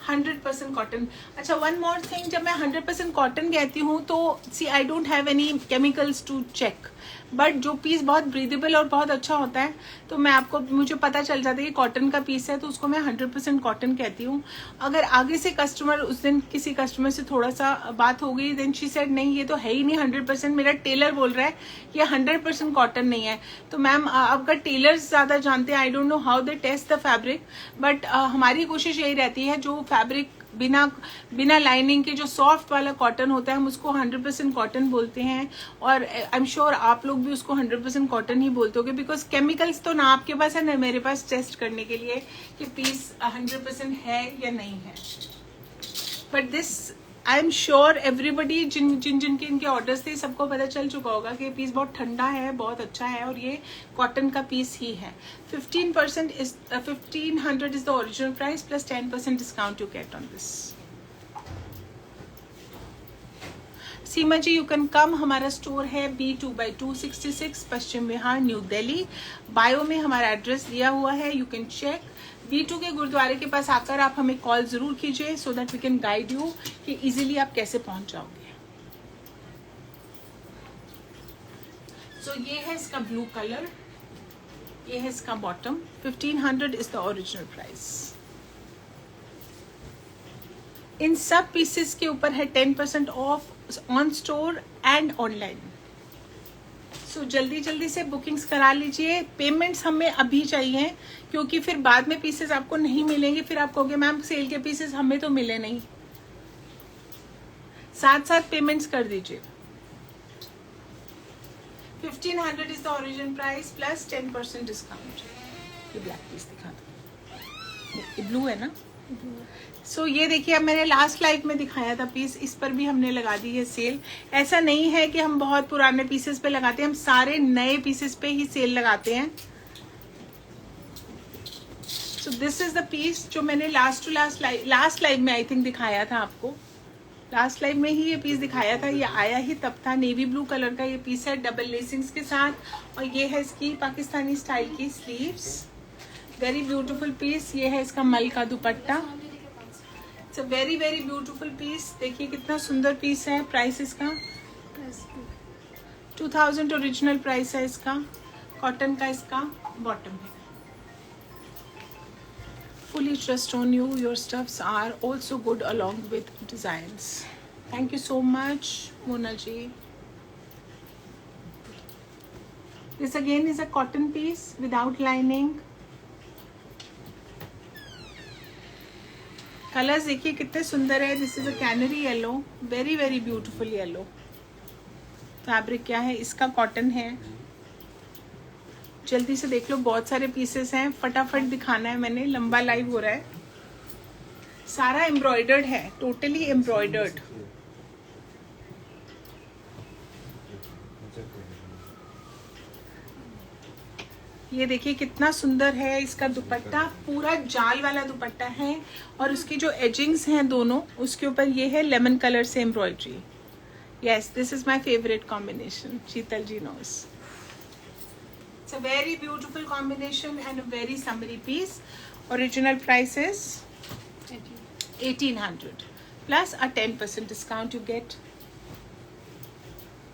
100% कॉटन. अच्छा, वन मोर थिंग, जब मैं 100% कॉटन कहती हूँ तो see I don't have any chemicals to check. But जो पीस बहुत ब्रीदेबल और बहुत अच्छा होता है तो मुझे पता चल जाता है कि कॉटन का पीस है, तो उसको मैं 100% कॉटन कहती हूँ. अगर आगे से कस्टमर, उस दिन किसी कस्टमर से थोड़ा सा बात हो गई, देन शी सेड नहीं ये तो है ही नहीं 100%, मेरा टेलर बोल रहा है ये 100% कॉटन नहीं है. तो मैम आपका टेलर्स ज्यादा जानते हैं. I don't know how they test the fabric. But हमारी कोशिश यही रहती है जो फैब्रिक बिना लाइनिंग के जो सॉफ्ट वाला कॉटन होता है हम उसको 100% कॉटन बोलते हैं. और आई एम श्योर आप लोग भी उसको 100% कॉटन ही बोलते होगे, बिकॉज केमिकल्स तो ना आपके पास है ना मेरे पास टेस्ट करने के लिए कि पीस 100% है या नहीं है. But this I am sure everybody जिनके इनके ऑर्डर्स थे सबको पता चल चुका होगा कि ये पीस बहुत ठंडा है, बहुत अच्छा है और ये कॉटन का पीस ही है. 15% is 1500 is the original price plus 10% discount you get on this. Seema ji you can come. हमारा स्टोर है B2/2 66 Paschim Vihar, new Delhi. Bio में हमारा एड्रेस दिया हुआ है, यू कैन चेक. B2 के गुरुद्वारे के पास आकर आप हमें कॉल जरूर कीजिए so that we can guide you कि इजीली आप कैसे पहुंच जाओगे. सो ये है इसका ब्लू कलर, ये है इसका bottom. 1500 is the original price. इन सब पीसेस के ऊपर है 10% off on store and online. So जल्दी जल्दी से बुकिंग्स करा लीजिए. पेमेंट्स हमें अभी चाहिए क्योंकि फिर बाद में पीसेस आपको नहीं मिलेंगे. फिर आप कहोगे मैम सेल के पीसेस हमें तो मिले नहीं. साथ साथ पेमेंट्स कर दीजिए. 1500 is the original price plus 10% discount. ये ब्लैक पीस दिखा दो, ये ब्लू है ना. सो ये देखिए, अब मैंने लास्ट लाइव में दिखाया था पीस, इस पर भी हमने लगा दी है सेल. ऐसा नहीं है कि हम बहुत पुराने पीसेस पे लगाते हैं, हम सारे नए पीसेस पे ही सेल लगाते हैं. So this is the piece जो मैंने लास्ट लाइव में आई थिंक दिखाया था आपको. लास्ट लाइव में ही ये पीस दिखाया था, ये आया ही तब था. नेवी ब्लू कलर का ये पीस है डबल लेसिंग्स के साथ. और ये है इसकी पाकिस्तानी स्टाइल की स्लीव्स. Very beautiful piece. ये है इसका मल का दुपट्टा. It's a very very beautiful piece. देखिए कितना सुंदर पीस है. प्राइस इसका 2000 ओरिजिनल प्राइस है इसका. कॉटन का इसका बॉटम है. Fully trust on you. Your stuffs are also good along with designs. Thank you so much, Mona ji. This again is a cotton piece without lining. Colors देखिए कितने सुंदर है. This is a canary yellow, very very beautiful yellow. Fabric क्या है इसका? Cotton है. जल्दी से देख लो, बहुत सारे पीसेस हैं, फटाफट दिखाना है मैंने, लंबा लाइव हो रहा है. सारा एम्ब्रॉयडर्ड है, टोटली एम्ब्रॉयडर्ड. ये देखिए कितना सुंदर है. इसका दुपट्टा पूरा जाल वाला दुपट्टा है और उसकी जो एजिंग्स हैं दोनों, उसके ऊपर ये है लेमन कलर से embroidery. Yes, this is my favourite combination. Sheetal ji knows. It's a very beautiful combination and a very summery piece. Original price is 1800. plus a 10% discount you get.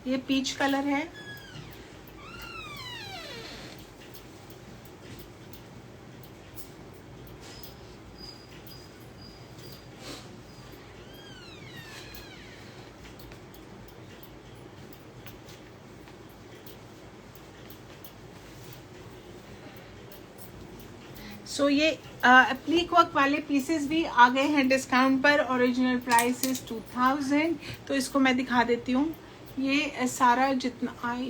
ये पीच कलर है, सो ये एप्लीक वर्क वाले pieces भी आ गए हैं discount पर. Original price is 2000. तो इसको मैं दिखा देती हूँ. ये सारा जितना आई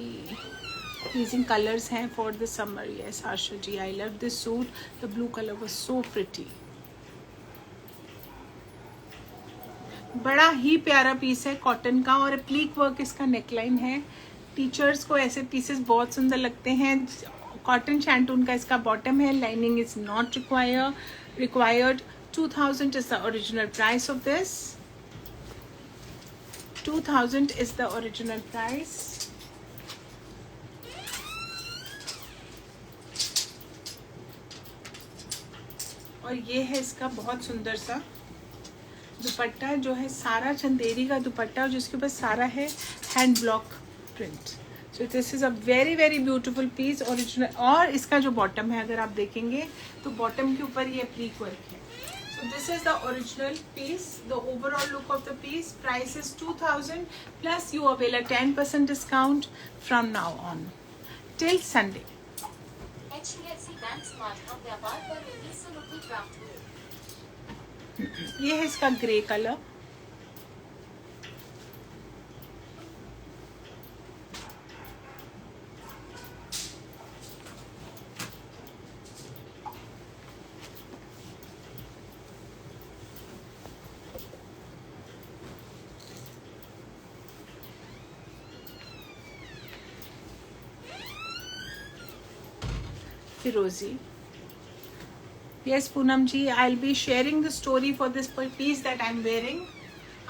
प्लीजिंग कलर्स हैं for the summer. Yes Asha ji, I love this suit. The blue colour was so pretty. बड़ा ही प्यारा पीस है कॉटन का और एप्लीक वर्क इसका नेकलाइन है. टीचर्स को ऐसे पीसेस बहुत सुंदर लगते हैं. कॉटन शैंटून का इसका बॉटम है. Lining is not required. 2000 is the original price of this. 2000 is the original price. और ये है इसका बहुत सुंदर सा दुपट्टा जो है सारा चंदेरी का दुपट्टा जिसके ऊपर सारा है hand block print. So this is a very very beautiful piece original. और इसका जो बॉटम है अगर आप देखेंगे तो बॉटम के ऊपर ये एप्लीक वर्क है. So this is the original piece. The overall look of the piece. Price is 2000 plus you avail a 10% discount from now on till Sunday. HDFC bank smart hub Vyapar पर 1900 रुपये प्राप्त हुए. ये है इसका ग्रे कलर. फिरोजी. Yes, Poonam ji, I'll be sharing the story for this piece that I'm wearing.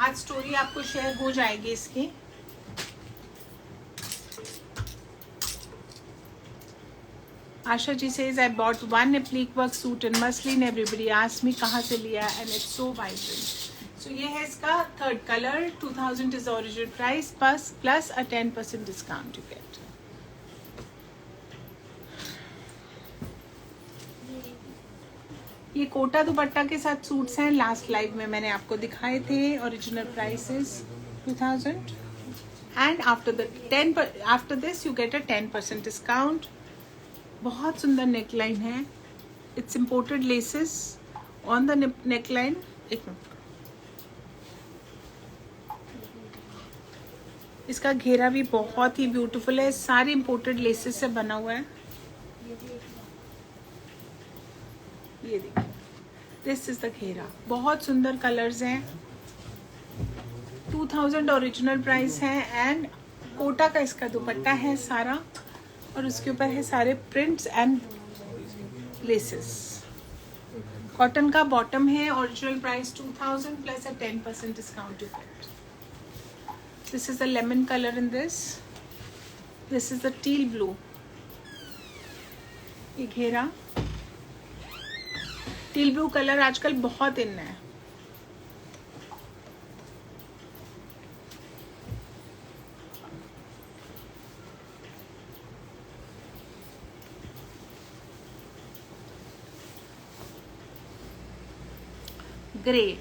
आज story आपको शेयर हो जाएगी इसकी. Asha ji says I bought one applique work suit in muslin. Everybody asked me कहाँ से लिया and it's so vibrant. So ये है इसका third color. 2000 is the original price plus a 10% discount you get. ये कोटा दुपट्टा के साथ सूट्स हैं. लास्ट लाइव में मैंने आपको दिखाए थे. Original price is 2000 and after this you get a 10% discount. बहुत सुंदर नेकलाइन है. It's imported laces on the neckline. एक मिनट. इसका घेरा भी बहुत ही ब्यूटीफुल है. सारे इम्पोर्टेड लेसेस से बना हुआ है. ये देखिए, दिस इज द घेरा. बहुत सुंदर कलर्स हैं. 2000 ओरिजिनल प्राइस है एंड कोटा का इसका दुपट्टा है सारा और उसके ऊपर है सारे प्रिंट्स एंड लेसेस. कॉटन का बॉटम है. Original price 2000 plus a 10% discount you gate. This is the lemon colour in this. This is the teal blue. ये घेरा टील ब्लू कलर आजकल बहुत इन है. ग्रे.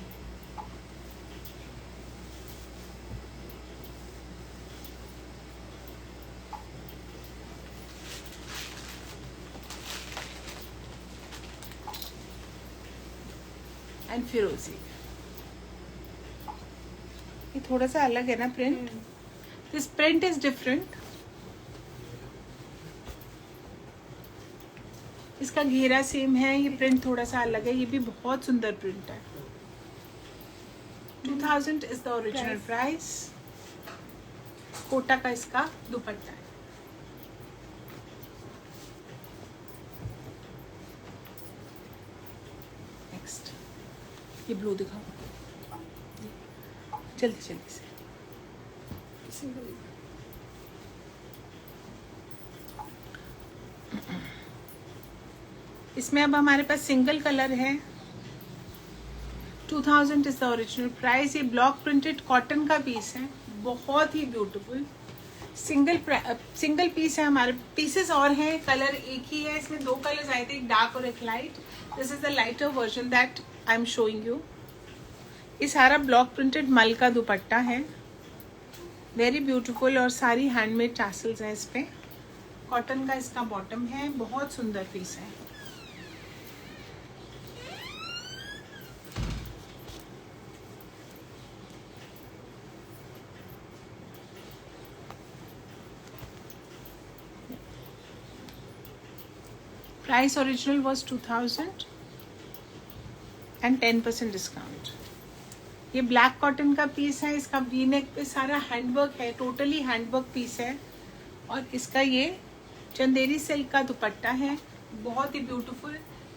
एंड फिरोजी. ये थोड़ा सा अलग है ना print. This print is different. इसका घेरा सेम है. ये प्रिंट थोड़ा सा अलग है. ये भी बहुत सुंदर प्रिंट है. 2000 is the original price. Kota का इसका दुपट्टा है. नेक्स्ट ये ब्लू दिखाओ जल्दी जल्दी से. इसमें अब हमारे पास सिंगल कलर है. 2000 इज द ओरिजिनल प्राइस। ये ब्लॉक प्रिंटेड कॉटन का पीस है, बहुत ही ब्यूटीफुल। सिंगल पीस है, हमारे पीसेस और हैं, कलर एक ही है। इसमें 2 कलर्स आए थे, एक डार्क और एक light. This is the lighter version that I am showing you. ये सारा ब्लॉक प्रिंटेड मल का दुपट्टा है, वेरी ब्यूटीफुल, और सारी हैंडमेड टैसल्स हैं इस पे। कॉटन का इसका बॉटम है, बहुत सुंदर पीस है। Price original was 2000 and 10% discount. ये ब्लैक कॉटन का पीस है, इसका वी नेक पे सारा हैंडवर्क है, टोटली हैंडवर्क पीस है। और इसका ये चंदेरी सिल्क का दुपट्टा है, बहुत ही ब्यूटीफुल।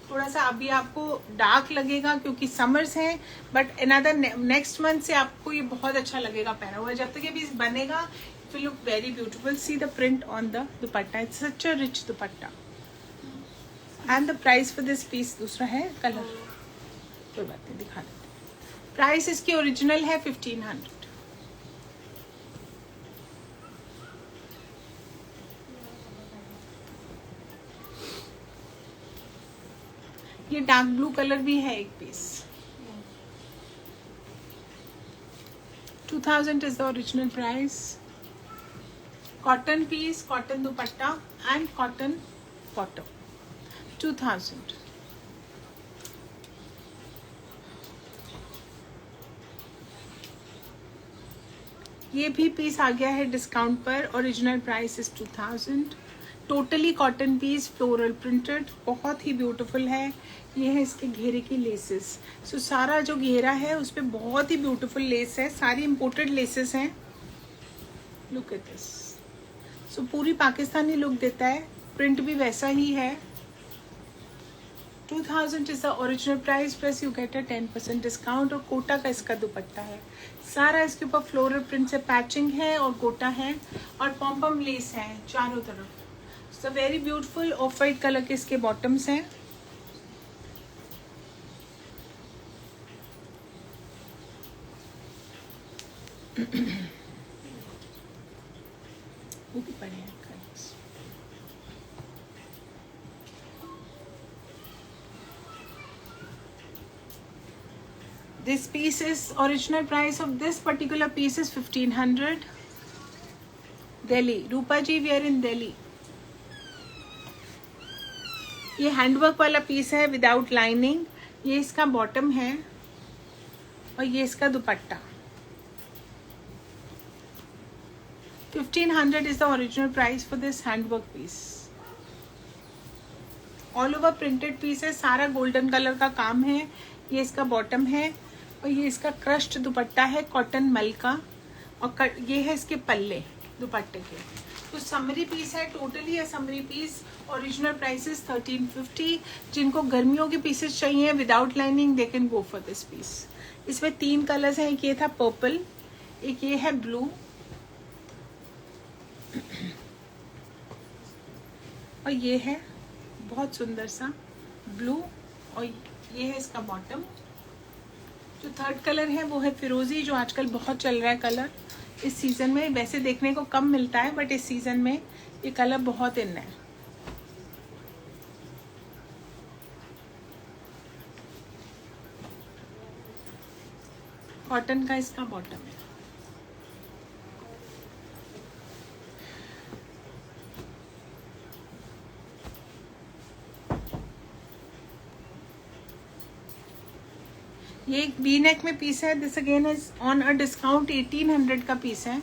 थोड़ा सा अभी आपको डार्क लगेगा क्योंकि समर्स हैं, बट अनदर नेक्स्ट मंथ से आपको ये बहुत अच्छा लगेगा पहना हुआ। जब तक ये पीस बनेगा it will look very beautiful. See the print on the दुपट्टा, इट्स सच अ रिच दुपट्टा। And the price for this piece, दूसरा है कलर, कोई बात नहीं, दिखा देते। प्राइस इसकी ओरिजिनल है 1500। ये डार्क ब्लू कलर भी है एक piece. 2000 is the original price. Cotton piece, cotton दुपट्टा एंड कॉटन बॉटम, 2000। ये भी पीस आ गया है डिस्काउंट पर, original price is 2000। Totally cotton piece, floral printed, बहुत ही ब्यूटीफुल है। ये है इसके घेरे की लेसेस। सो सारा जो घेरा है उस पर बहुत ही ब्यूटीफुल लेस है, सारी इंपोर्टेड लेसेस हैं। Look at this. सो पूरी पाकिस्तानी लुक देता है, प्रिंट भी वैसा ही है। 2000 is the original price, plus you get a 10% discount. और कोटा का इसका दुपट्टा है, सारा इसके ऊपर फ्लोरल प्रिंट से पैचिंग है और कोटा है और पॉम्पम लेस है चारों तरफ। So very beautiful. Off white colour के इसके बॉटम्स हैं। वो भी पड़े हैं colours. This piece is original price of this particular piece is 1500. Delhi, Rupa ji, we are in Delhi. ये हैंडवर्क वाला पीस है विदाउट लाइनिंग। ये इसका बॉटम है और ये इसका दुपट्टा। 1500 is the original price for this handwork piece. All over printed piece है, सारा गोल्डन कलर का काम है। ये इसका बॉटम है और ये इसका क्रश्ड दुपट्टा है कॉटन मल का, और ये है इसके पल्ले दुपट्टे के। तो समरी पीस है, टोटली है समरी पीस। Original price 1350। जिनको गर्मियों के पीसेस चाहिए without lining they can go for this piece. इसमें 3 कलर्स हैं, एक ये था पर्पल, एक ये है ब्लू और ये है बहुत सुंदर सा ब्लू, और ये है इसका बॉटम। जो थर्ड कलर है वो है फिरोजी, जो आजकल बहुत चल रहा है कलर इस सीजन में। वैसे देखने को कम मिलता है बट इस सीजन में ये कलर बहुत इन है। कॉटन का इसका बॉटम है। ये एक वी नेक में पीस है। This again is on a discount, 1800 का पीस है।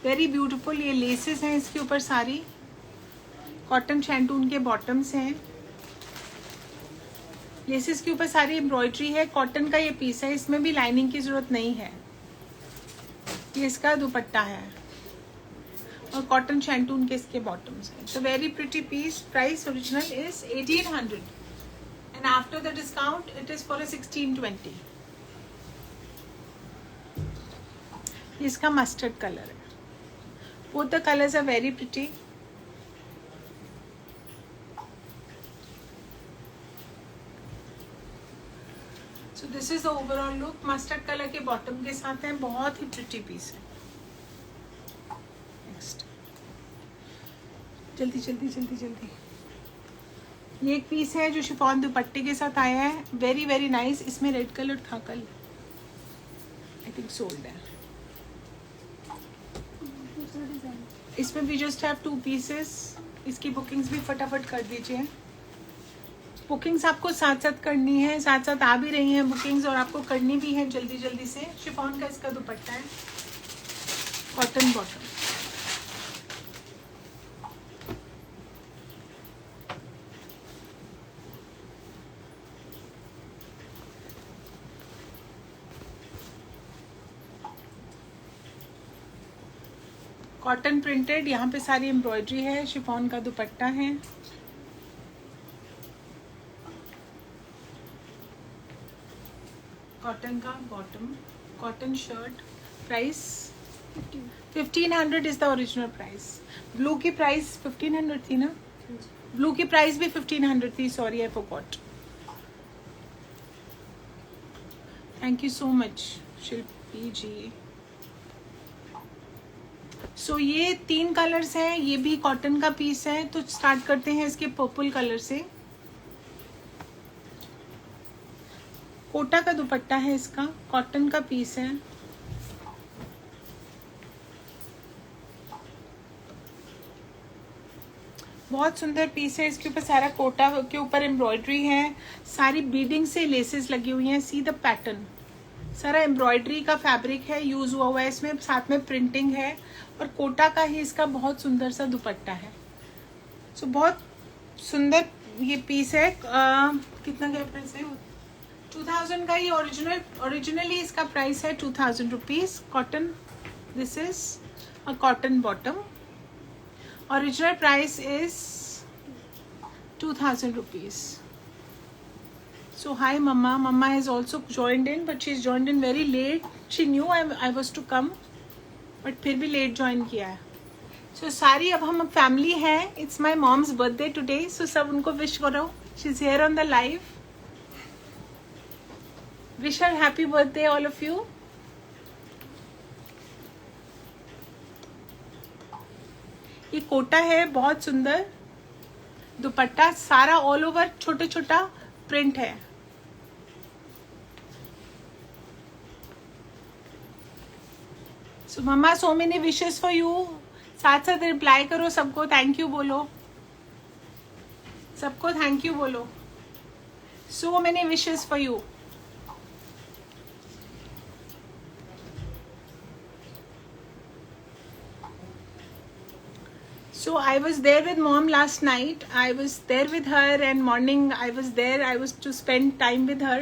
Very beautiful. ये लेसेस हैं इसके ऊपर सारी, कॉटन शैंटून के बॉटम्स हैं। लेसेस के ऊपर सारी एम्ब्रॉयडरी है। कॉटन का ये पीस है, इसमें भी लाइनिंग की जरूरत नहीं है। ये इसका दुपट्टा है और कॉटन शैंटून के इसके बॉटम्स हैं। तो very pretty piece. Price original is 1800 and after the discount it is for a 1620. इसका मस्टर्ड कलर है। both the colors are very pretty. So this is the overall look. Mustard colour के bottom के साथ है, बहुत ही pretty piece है। Next, जल्दी जल्दी जल्दी जल्दी। ये एक पीस है जो शिफॉन दुपट्टे के साथ आया है, वेरी वेरी नाइस। इसमें रेड कलर था कल, आई थिंक सोल्ड है। दूसरा डिजाइन इसमें भी जस्ट हैव 2 पीसेस। इसकी बुकिंग्स भी फटाफट कर दीजिए। बुकिंग्स आपको साथ साथ करनी है, साथ साथ आ भी रही हैं बुकिंग्स और आपको करनी भी है जल्दी जल्दी से। शिफॉन का इसका दुपट्टा है, कॉटन बॉटम। कॉटन प्रिंटेड, यहाँ पे सारी एम्ब्रॉयडरी है। शिफॉन का दुपट्टा है। कॉटन का bottom, cotton shirt. Price 1500 is the original price. Blue की प्राइस 1500 थी ना? ब्लू की प्राइस भी 1500 थी, sorry I forgot. Thank you so much Shilpi ji. So ये 3 कलर्स हैं, ये भी कॉटन का पीस है। तो स्टार्ट करते हैं इसके पर्पल कलर से। कोटा का दुपट्टा है इसका, कॉटन का पीस है। बहुत सुंदर पीस है। इसके ऊपर सारा कोटा के ऊपर एम्ब्रॉयडरी है, सारी बीडिंग से लेसेस लगी हुई हैं। सी द पैटर्न, सारा एम्ब्रॉयडरी का फैब्रिक है, यूज हुआ हुआ है इसमें, साथ में प्रिंटिंग है और कोटा का ही इसका बहुत सुंदर सा दुपट्टा है। सो बहुत सुंदर ये पीस है। कितना क्या प्राइस है? 2000 का ही ओरिजिनली इसका प्राइस है 2000 rupees. Cotton, this is a cotton bottom. Original price is 2000 rupees. So hi Mama. Mama has also joined in, but she's joined in very late. She knew I was to come, but फिर भी late join किया है। So सारी अब हम family हैं। It's my mom's birthday today, so सब उनको wish करो। She's here on the live. Wish her happy birthday all of you. ये कोटा है, बहुत सुंदर दुपट्टा, सारा ऑल ओवर छोटा छोटा प्रिंट है। So mamma, so many wishes for you. साथ साथ रिप्लाई करो, सबको थैंक यू बोलो, सबको थैंक यू बोलो। सो many wishes for you. So I was there with mom last night. I was there with her and morning I was there. I was to spend time with her.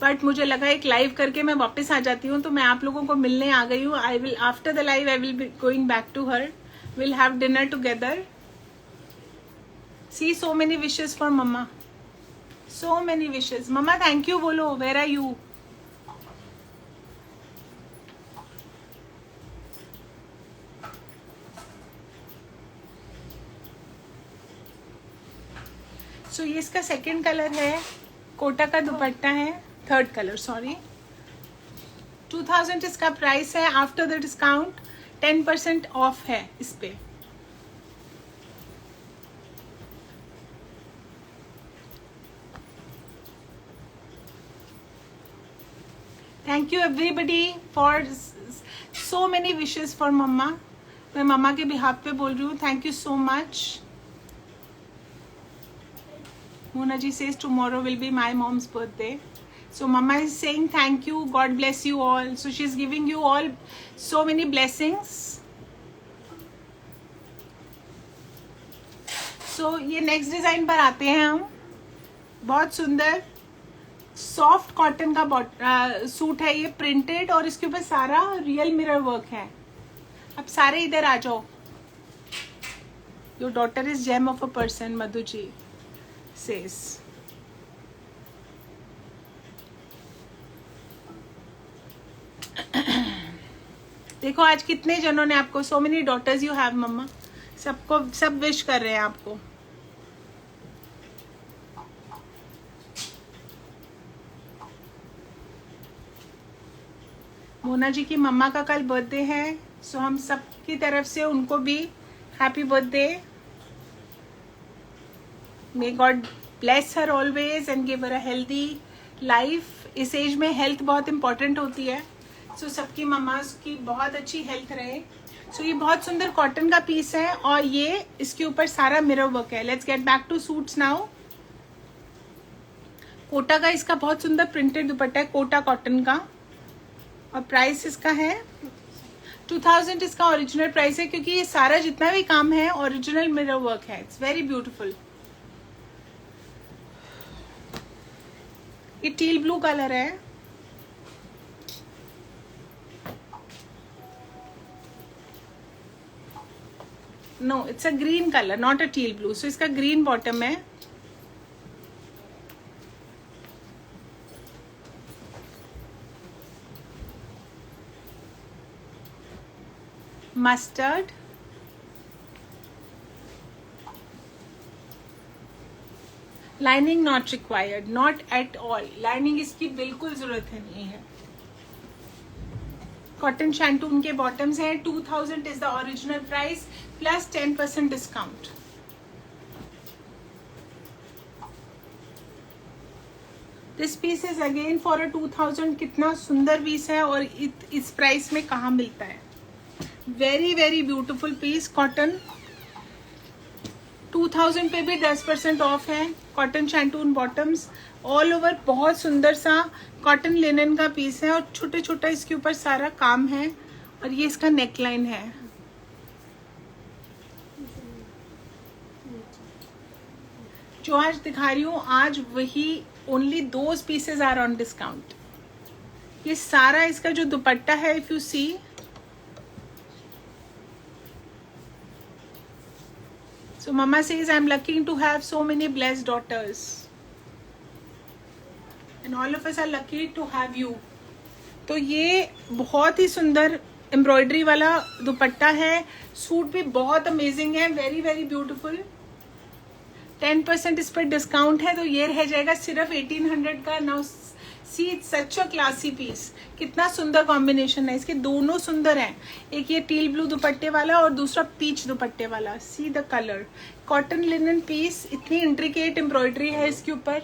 But मुझे लगा एक live करके मैं वापस आ जाती हूँ, तो मैं आप लोगों को मिलने आ गई हूँ। I will after the live I will be going back to her. We'll have dinner together. See, so many wishes for mama. So many wishes. Mama, thank you बोलो. Where are you? सो ये इसका second colour है, कोटा का दुपट्टा है, third colour sorry. 2000 इसका price है। After the discount 10% off है इस पे। Thank you everybody for so many wishes for mamma. मैं मम्मा के बिहाफ पे बोल रही हूँ, thank you so much. Mona ji says tomorrow will be my mom's birthday. So Mama is saying thank you, God bless you all. So she's giving you all so many blessings. So ये next design पर आते हैं हम। बहुत सुंदर soft cotton का suit है ये, प्रिंटेड, और इसके ऊपर सारा रियल मिरर वर्क है। अब सारे इधर आ जाओ। Your daughter is gem of a person, Madhu ji says. देखो आज कितने जनों ने आपको, so many daughters you have मम्मा, सबको सब विश कर रहे हैं आपको। मोना जी की मम्मा का कल बर्थडे है, सो हम सब की तरफ से उनको भी happy birthday. May God bless her always and give her a healthy life. इस एज में हेल्थ बहुत इंपॉर्टेंट होती है, सो सबकी मम्मास की बहुत अच्छी हेल्थ रहे। सो ये बहुत सुंदर कॉटन का पीस है और ये इसके ऊपर सारा मिरर वर्क है। Let's get back to suits now. Kota का इसका बहुत सुंदर प्रिंटेड दुपट्टा है, कोटा कॉटन का, और प्राइस इसका है 2000। इसका ओरिजिनल प्राइस है क्योंकि ये सारा जितना भी काम है ओरिजिनल मिरर वर्क है। It's very beautiful. ये टील ब्लू कलर है। No, it's a green colour, not a teal blue. So इसका ग्रीन बॉटम है। Mustard, lining not required, not at all. Lining इसकी बिल्कुल जरूरत है नहीं है। कॉटन शैंटून के बॉटम्स हैं। 2000 is the original price plus 10% discount. This piece is again for a 2000। कितना सुंदर पीस है और इस प्राइस में कहाँ मिलता है। Very very beautiful piece cotton. 2000 पे भी 10% ऑफ है। Cotton shantoon bottoms all over, बहुत सुंदर सा कॉटन लिनन का पीस है और छोटे छोटा इसके ऊपर सारा काम है। और ये इसका नेकलाइन है। जो आज दिखा रही हूँ, आज वही only those pieces are on discount. ये सारा इसका जो दुपट्टा है, if you see, so mama says I'm lucky to have so many blessed daughters and all of us are lucky to have you। तो ये बहुत ही सुंदर एम्ब्रॉयडरी वाला दुपट्टा है। सूट भी बहुत अमेजिंग है, वेरी वेरी ब्यूटीफुल। 10% इस पर डिस्काउंट है तो ये रह जाएगा सिर्फ 1800 का। Now see, such a classy piece. कितना सुंदर कॉम्बिनेशन है इसके, दोनों सुंदर हैं। एक ये टील ब्लू दुपट्टे वाला और दूसरा पीच दुपट्टे वाला। See the colour. Cotton linen piece, इतनी इंट्रिकेट एम्ब्रॉयडरी है इसके ऊपर।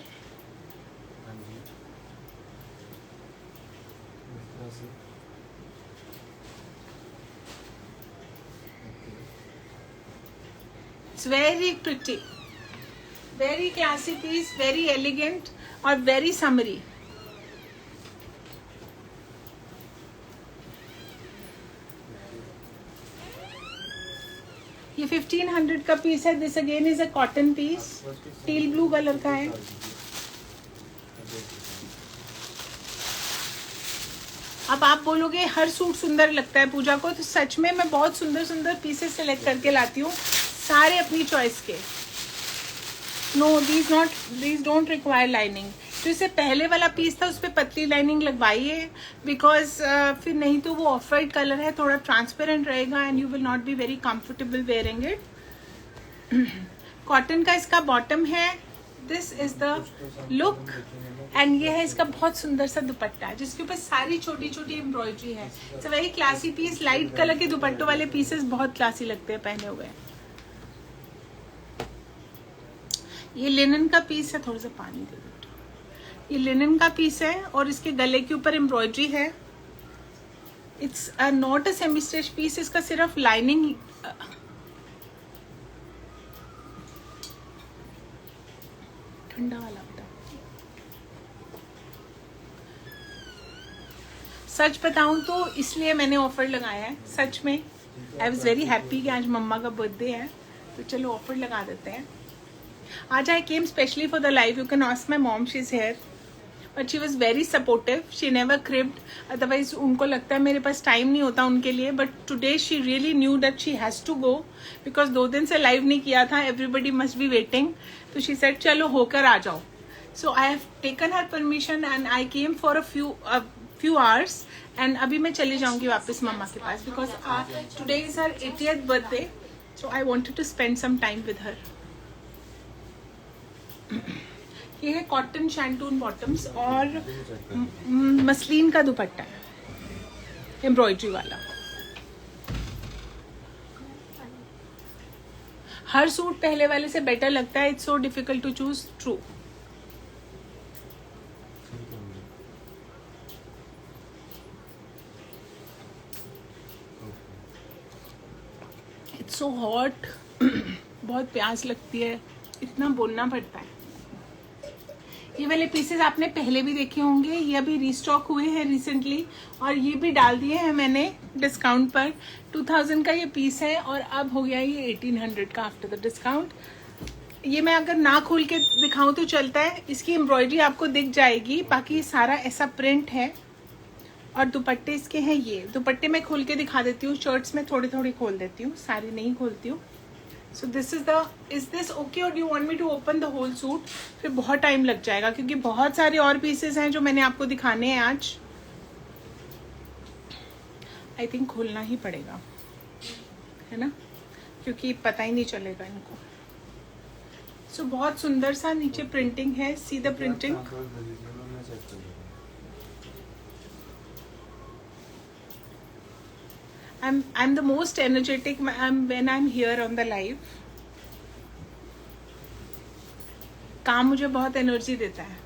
It's very pretty, very classy piece, very elegant और वेरी समरी। ये 1500 का पीस है। This again is a cotton piece, teal blue colour का है। अब आप बोलोगे हर सूट सुंदर लगता है पूजा को, तो सच में मैं बहुत सुंदर सुंदर पीसेस सेलेक्ट करके लाती हूँ, सारे अपनी चॉइस के। No, these don't require lining. जो इससे पहले वाला पीस था उस पर पतली लाइनिंग लगवाई है, बिकॉज फिर नहीं तो वो ऑफ वाइट कलर है, थोड़ा ट्रांसपेरेंट रहेगा and you will not be very comfortable wearing it. Cotton का इसका बॉटम है। This is the look and ये है इसका बहुत सुंदर सा दुपट्टा जिसके ऊपर सारी छोटी छोटी एम्ब्रॉयडरी है। It's a very classy piece. Light colour के दुपट्टों वाले पीसेस बहुत क्लासी लगते हैं पहने हुए। ये लिनन का पीस है, थोड़ा सा पानी दे दो। ये लिनन का पीस है और इसके गले के ऊपर एम्ब्रॉयडरी है। It's not a semi stitch piece. इसका सिर्फ लाइनिंग ठंडा वाला होता। सच बताऊं तो इसलिए मैंने ऑफर लगाया है। सच में आई वॉज वेरी हैप्पी कि आज मम्मा का बर्थडे है, तो चलो ऑफर लगा देते हैं। आज I came specially for the live. You can ask my mom, she is here. But she was very supportive, she never cribbed. Otherwise उनको लगता है मेरे पास टाइम नहीं होता उनके लिए, but today she really knew that she has to go, because 2 दिन से लाइव नहीं किया था, एवरीबडी मस्ट बी वेटिंग। तो शी सेड चलो होकर आ जाओ। So I have taken her permission and I came for a few hours and अभी मैं चली जाऊंगी वापस मम्मा के पास, because today is her 80th birthday, so I wanted to spend some time with her. ये है कॉटन शैंटून बॉटम्स और मसलिन का दुपट्टा है। एम्ब्रॉयडरी वाला। हर सूट पहले वाले से बेटर लगता है। It's so difficult to choose. True. It's so hot. बहुत प्यास लगती है, इतना बोलना पड़ता है। ये वाले पीसेस आपने पहले भी देखे होंगे, ये अभी रीस्टॉक हुए हैं रिसेंटली, और ये भी डाल दिए हैं मैंने डिस्काउंट पर। 2000 का ये पीस है और अब हो गया ये 1800 का आफ्टर द डिस्काउंट। ये मैं अगर ना खोल के दिखाऊं तो चलता है। इसकी एम्ब्रॉयडरी आपको दिख जाएगी, बाकी सारा ऐसा प्रिंट है। और दुपट्टे इसके हैं ये। दुपट्टे मैं खोल के दिखा देती हूँ, शर्ट्स में थोड़ी थोड़ी खोल देती हूँ, सारी नहीं खोलती हूँ। So this is this okay और you want me to open the whole suit? फिर बहुत टाइम लग जाएगा क्योंकि बहुत सारे और पीसेस हैं जो मैंने आपको दिखाने हैं आज। आई थिंक खोलना ही पड़ेगा, है ना, क्योंकि पता ही नहीं चलेगा इनको। सो बहुत सुंदर सा नीचे प्रिंटिंग है। See the printing. I'm the most energetic when I'm here on the live. काम मुझे बहुत एनर्जी देता है।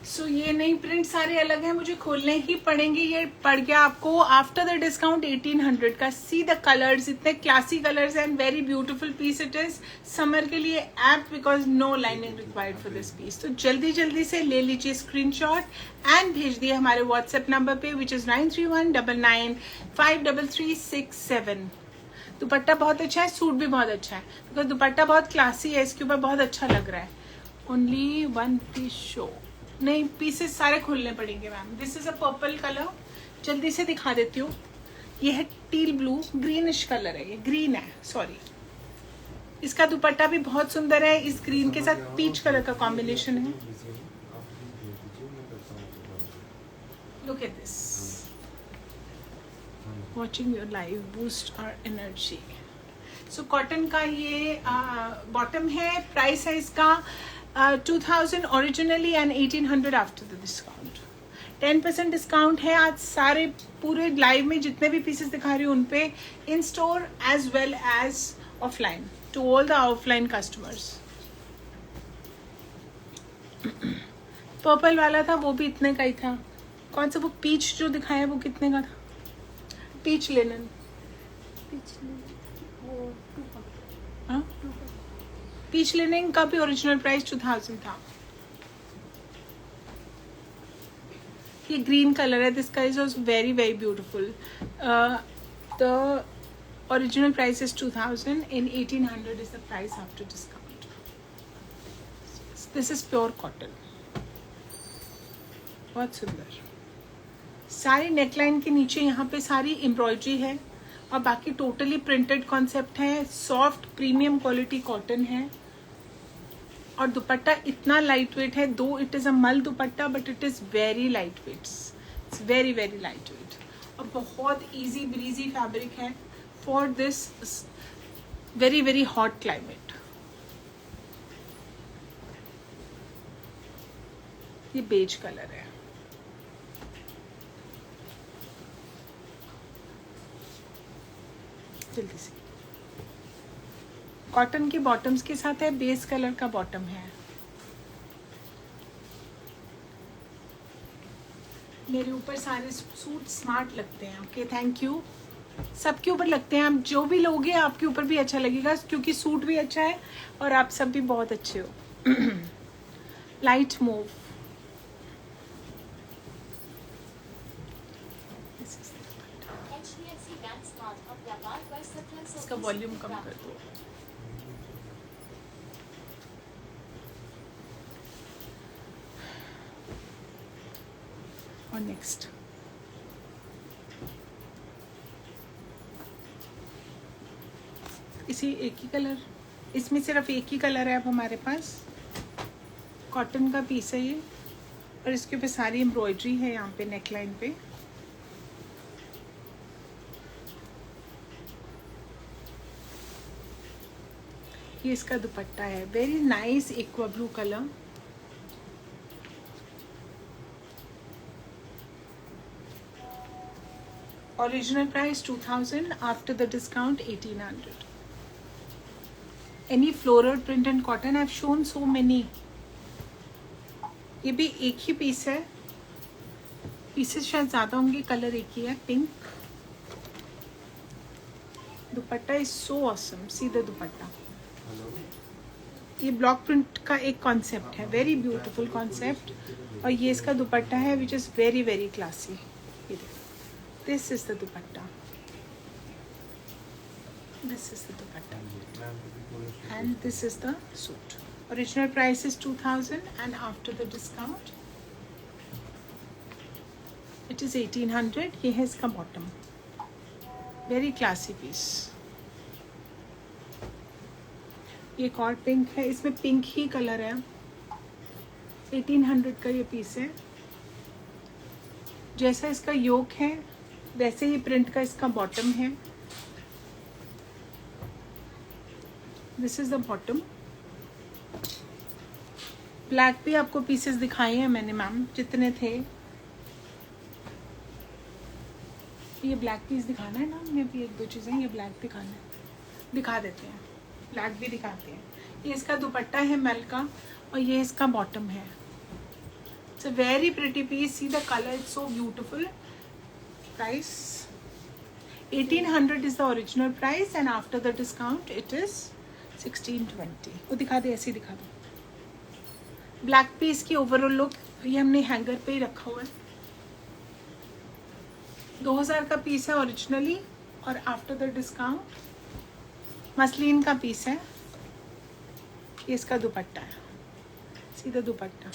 सो ये नई प्रिंट सारे अलग हैं, मुझे खोलने ही पड़ेंगे। ये पड़ गया आपको आफ्टर द डिस्काउंट 1800 का। सी द कलर्स, इतने classy colours and very beautiful piece it is. Summer के लिए apt because no lining required for this piece. तो जल्दी जल्दी से ले लीजिए स्क्रीनशॉट एंड भेज दिए हमारे व्हाट्सएप नंबर पे विच इज 9319953367। दुपट्टा बहुत अच्छा है, सूट भी बहुत अच्छा है, बिकॉज दुपट्टा बहुत क्लासी है, इसके ऊपर बहुत अच्छा लग रहा है। Only one piece show. नहीं, पीसेस सारे खोलने पड़ेंगे ma'am. This is a purple colour, जल्दी से दिखा देती हूँ। ये है टील ब्लू, ग्रीनिश कलर है, ये ग्रीन है, सॉरी। इसका दुपट्टा भी बहुत सुंदर है, इस ग्रीन के साथ पीच कलर का कॉम्बिनेशन है। Look at this. Watching your live boost our energy. So cotton का ये बॉटम है। प्राइस है इसका 2000 originally and 1800 after the discount. 10% discount है आज सारे पूरे लाइव में जितने भी पीसेस दिखा रही हूँ उन पे, in store as well as offline, to all the offline customers. Purple वाला था वो भी इतने का ही था। कौन सा वो पीच जो दिखाया वो कितने का था? पीच लिनन, हाँ, पीच लिनन का भी ओरिजिनल प्राइस 2000 था। ये ग्रीन कलर है, this is also very very beautiful. The original price is 2000 and 1800 is the price after discount. This is pure cotton. बहुत सुंदर। सारी नेकलाइन के नीचे यहाँ पे सारी एम्ब्रॉयडरी है और बाकी टोटली प्रिंटेड कॉन्सेप्ट है। सॉफ्ट प्रीमियम क्वालिटी कॉटन है और दुपट्टा इतना लाइट वेट है। दो इट इज अ मल दुपट्टा but it is very light wait, it's very very light wait और बहुत इजी ब्रीजी फैब्रिक है for this very very hot climate. ये बेज कलर है। जल्दी से, कॉटन के बॉटम्स के साथ है, बेस कलर का बॉटम है। मेरे ऊपर सारे सूट स्मार्ट लगते हैं। Okay, thank you. सबके ऊपर लगते हैं, आप जो भी लोगे आपके ऊपर भी अच्छा लगेगा क्योंकि सूट भी अच्छा है और आप सब भी बहुत अच्छे हो। Light move. इसका वॉल्यूम कम कर दो। और नेक्स्ट इसी एक ही कलर, इसमें सिर्फ एक ही कलर है अब हमारे पास। कॉटन का पीस है ये और इसके ऊपर सारी एम्ब्रॉयडरी है यहाँ पे नेकलाइन पे। ये इसका दुपट्टा है, very nice aqua blue colour. Original price 2000, after the discount 1800. Any floral print and cotton? I've shown so many. ये भी एक ही पीस है, पीसेस शायद ज़्यादा होंगे, कलर एक ही है, pink. Dupatta is so awesome. See the दुपट्टा. ये ब्लॉक प्रिंट का एक कॉन्सेप्ट है, वेरी ब्यूटीफुल कॉन्सेप्ट. और ये इसका दुपट्टा है which is very very classy. ये देखो, this is the dupatta. This is the dupatta and this is the suit. Original price is 2000 and after the discount it is 1800. ये है इसका bottom. Very classy piece. ये एक और pink है, इसमें पिंक ही कलर है. 1800 का ये पीस है. जैसा इसका योक है वैसे ही प्रिंट का इसका बॉटम है. This is the bottom. Black भी आपको पीसेस दिखाए हैं मैंने मैम, जितने थे. ये ब्लैक पीस दिखाना है ना, ये भी एक दो चीज़ें, ये ब्लैक दिखाना है, दिखा देते हैं. ब्लैक भी दिखाते हैं. ये इसका दुपट्टा है मेल का और ये इसका बॉटम है. It's a very pretty piece. See the colour, it's so beautiful. Price 1800 is the original price and after the discount it is 1620. वो दिखा दे, ऐसे ही दिखा दो. ब्लैक पीस की ओवरऑल लुक. ये हमने हैंगर पे ही रखा हुआ है. 2000 का पीस है ओरिजिनली और आफ्टर द डिस्काउंट मसलिन का पीस है. ये इसका दुपट्टा है, सीधा दुपट्टा.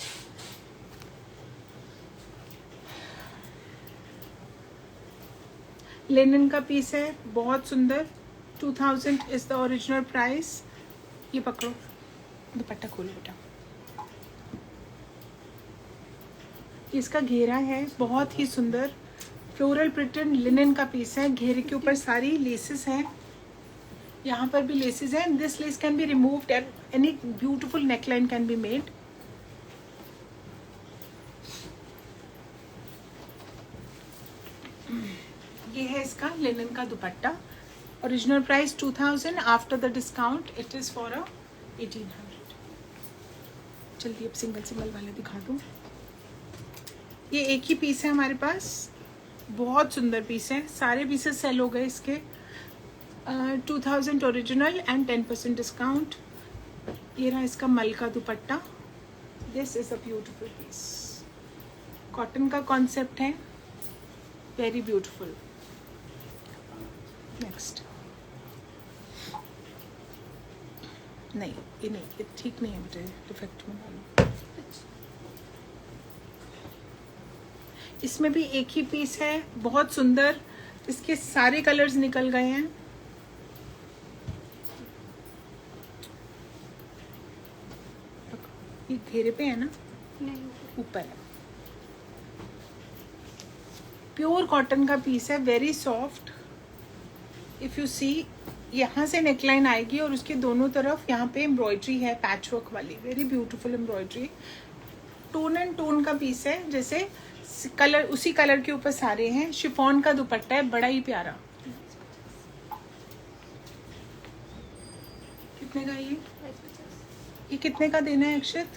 लिनन का पीस है, बहुत सुंदर. 2000 इज द ओरिजिनल प्राइस. ये पकड़ो, दुपट्टा खोलो बेटा. इसका घेरा है, बहुत ही सुंदर फ्लोरल प्रिंटेड लिनन का पीस है. घेरे के ऊपर सारी लेसेस हैं, यहाँ पर भी लेसेस हैं. This less can be removed and any beautiful neckline can be made. ये है इसका लिनन का दुपट्टा. Original price 2000, after the discount it is for 1800. जल्दी अब सिंगल सिंगल वाले दिखा दूँ. ये एक ही पीस है हमारे पास, बहुत सुंदर पीस है. सारे पीसेस सेल हो गए इसके. 2000 ओरिजिनल एंड 10% डिस्काउंट. ये रहा इसका मल का दुपट्टा. This is a beautiful piece. Cotton का कॉन्सेप्ट है, वेरी ब्यूटीफुल. नेक्स्ट. नहीं, ये नहीं, ये ठीक नहीं है बेटे, डिफेक्ट में डालो. इसमें भी एक ही पीस है, बहुत सुंदर. इसके सारे कलर्स निकल गए हैं. ये घेरे पे है ना, नहीं ऊपर है. प्योर कॉटन का पीस है, वेरी सॉफ्ट. इफ यू सी, यहाँ से नेकलाइन आएगी और उसके दोनों तरफ यहाँ पे एम्ब्रॉयडरी है, पैचवर्क वाली, very beautiful embroidery. Tone and tone का पीस है, जैसे कलर उसी कलर के ऊपर सारे हैं. शिफॉन का दुपट्टा है, बड़ा ही प्यारा. कितने का ये कितने का देना है अक्षत?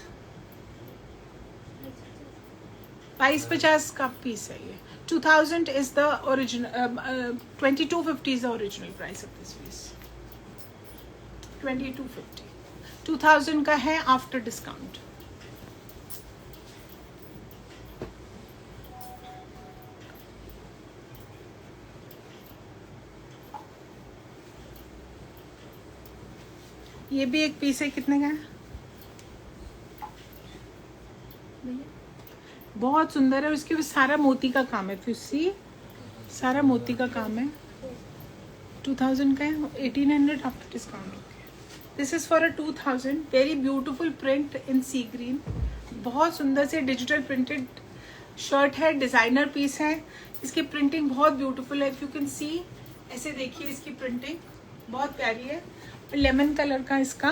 2250 का पीस है ये. 2000 is the original. 2250 is the original price of this piece. 2250. 2000 का है after discount. ये भी एक पीस है, कितने का है? बहुत सुंदर है. उसके भी सारा मोती का काम है. फिर सी, सारा मोती का काम है. 2000 का है, 1800 after discount. This is for 2000. Very beautiful print in sea green. बहुत सुंदर से डिजिटल प्रिंटेड शर्ट है, डिजाइनर पीस है. इसकी प्रिंटिंग बहुत ब्यूटीफुल है. इफ यू कैन सी, ऐसे देखिए इसकी प्रिंटिंग बहुत प्यारी है. लेमन कलर का इसका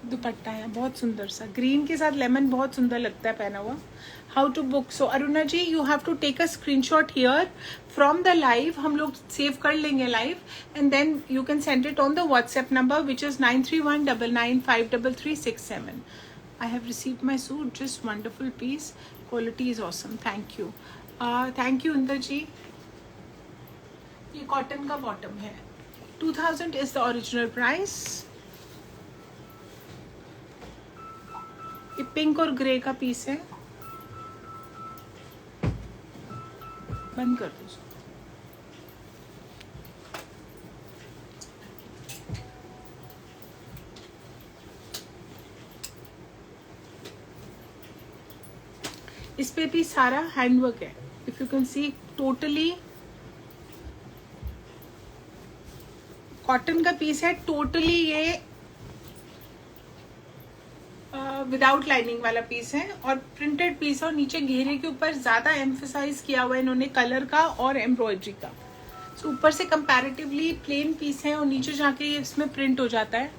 दुपट्टा है बहुत सुंदर सा, ग्रीन के साथ लेमन बहुत सुंदर लगता है पहना हुआ. How to book? So Aruna ji, you have to take a screenshot here from the live. हम लोग सेव कर लेंगे live, and then you can send it on the WhatsApp number which is 9319953367. I have received my suit, just wonderful piece. Quality is awesome. Thank you. Thank you Inder ji. ये cotton का bottom है. 2000 is the original price. ये pink और grey का piece है. बंद कर दो इसको. इस पे भी सारा हैंडवर्क है. If you can C, totally cotton का पीस है. टोटली ये विदाउट लाइनिंग वाला पीस है और प्रिंटेड पीस है. और नीचे घेरे के ऊपर ज्यादा एम्फसाइज किया हुआ है इन्होंने कलर का और एम्ब्रॉयडरी का. सो ऊपर से कंपैरेटिवली प्लेन पीस है और नीचे जाके ये इसमें प्रिंट हो जाता है.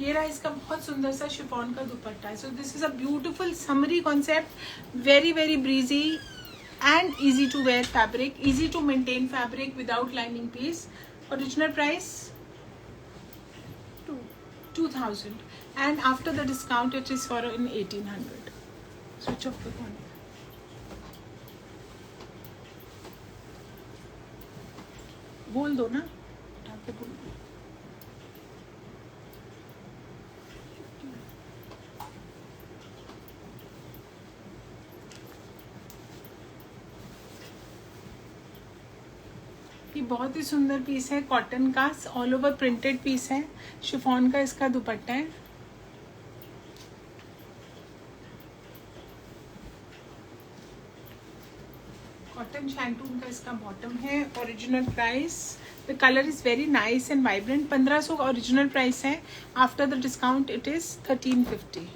ये रहा इसका बहुत सुंदर सा शिफॉन का दुपट्टा है. So this is a beautiful summery concept. Very very breezy and easy to wear fabric, easy to maintain fabric without lining piece. Original price 2000 and after the discount it is for in 1800. Switch off the phone. बोल दो ना, उठा के बोल दो. ये बहुत ही सुंदर पीस है कॉटन का. ऑल ओवर प्रिंटेड पीस है. शिफॉन का इसका दुपट्टा है. कॉटन शैंटून का इसका बॉटम है. Original price, the colour is very nice and vibrant. 1500 का ओरिजिनल प्राइस है. After the discount it is 1350.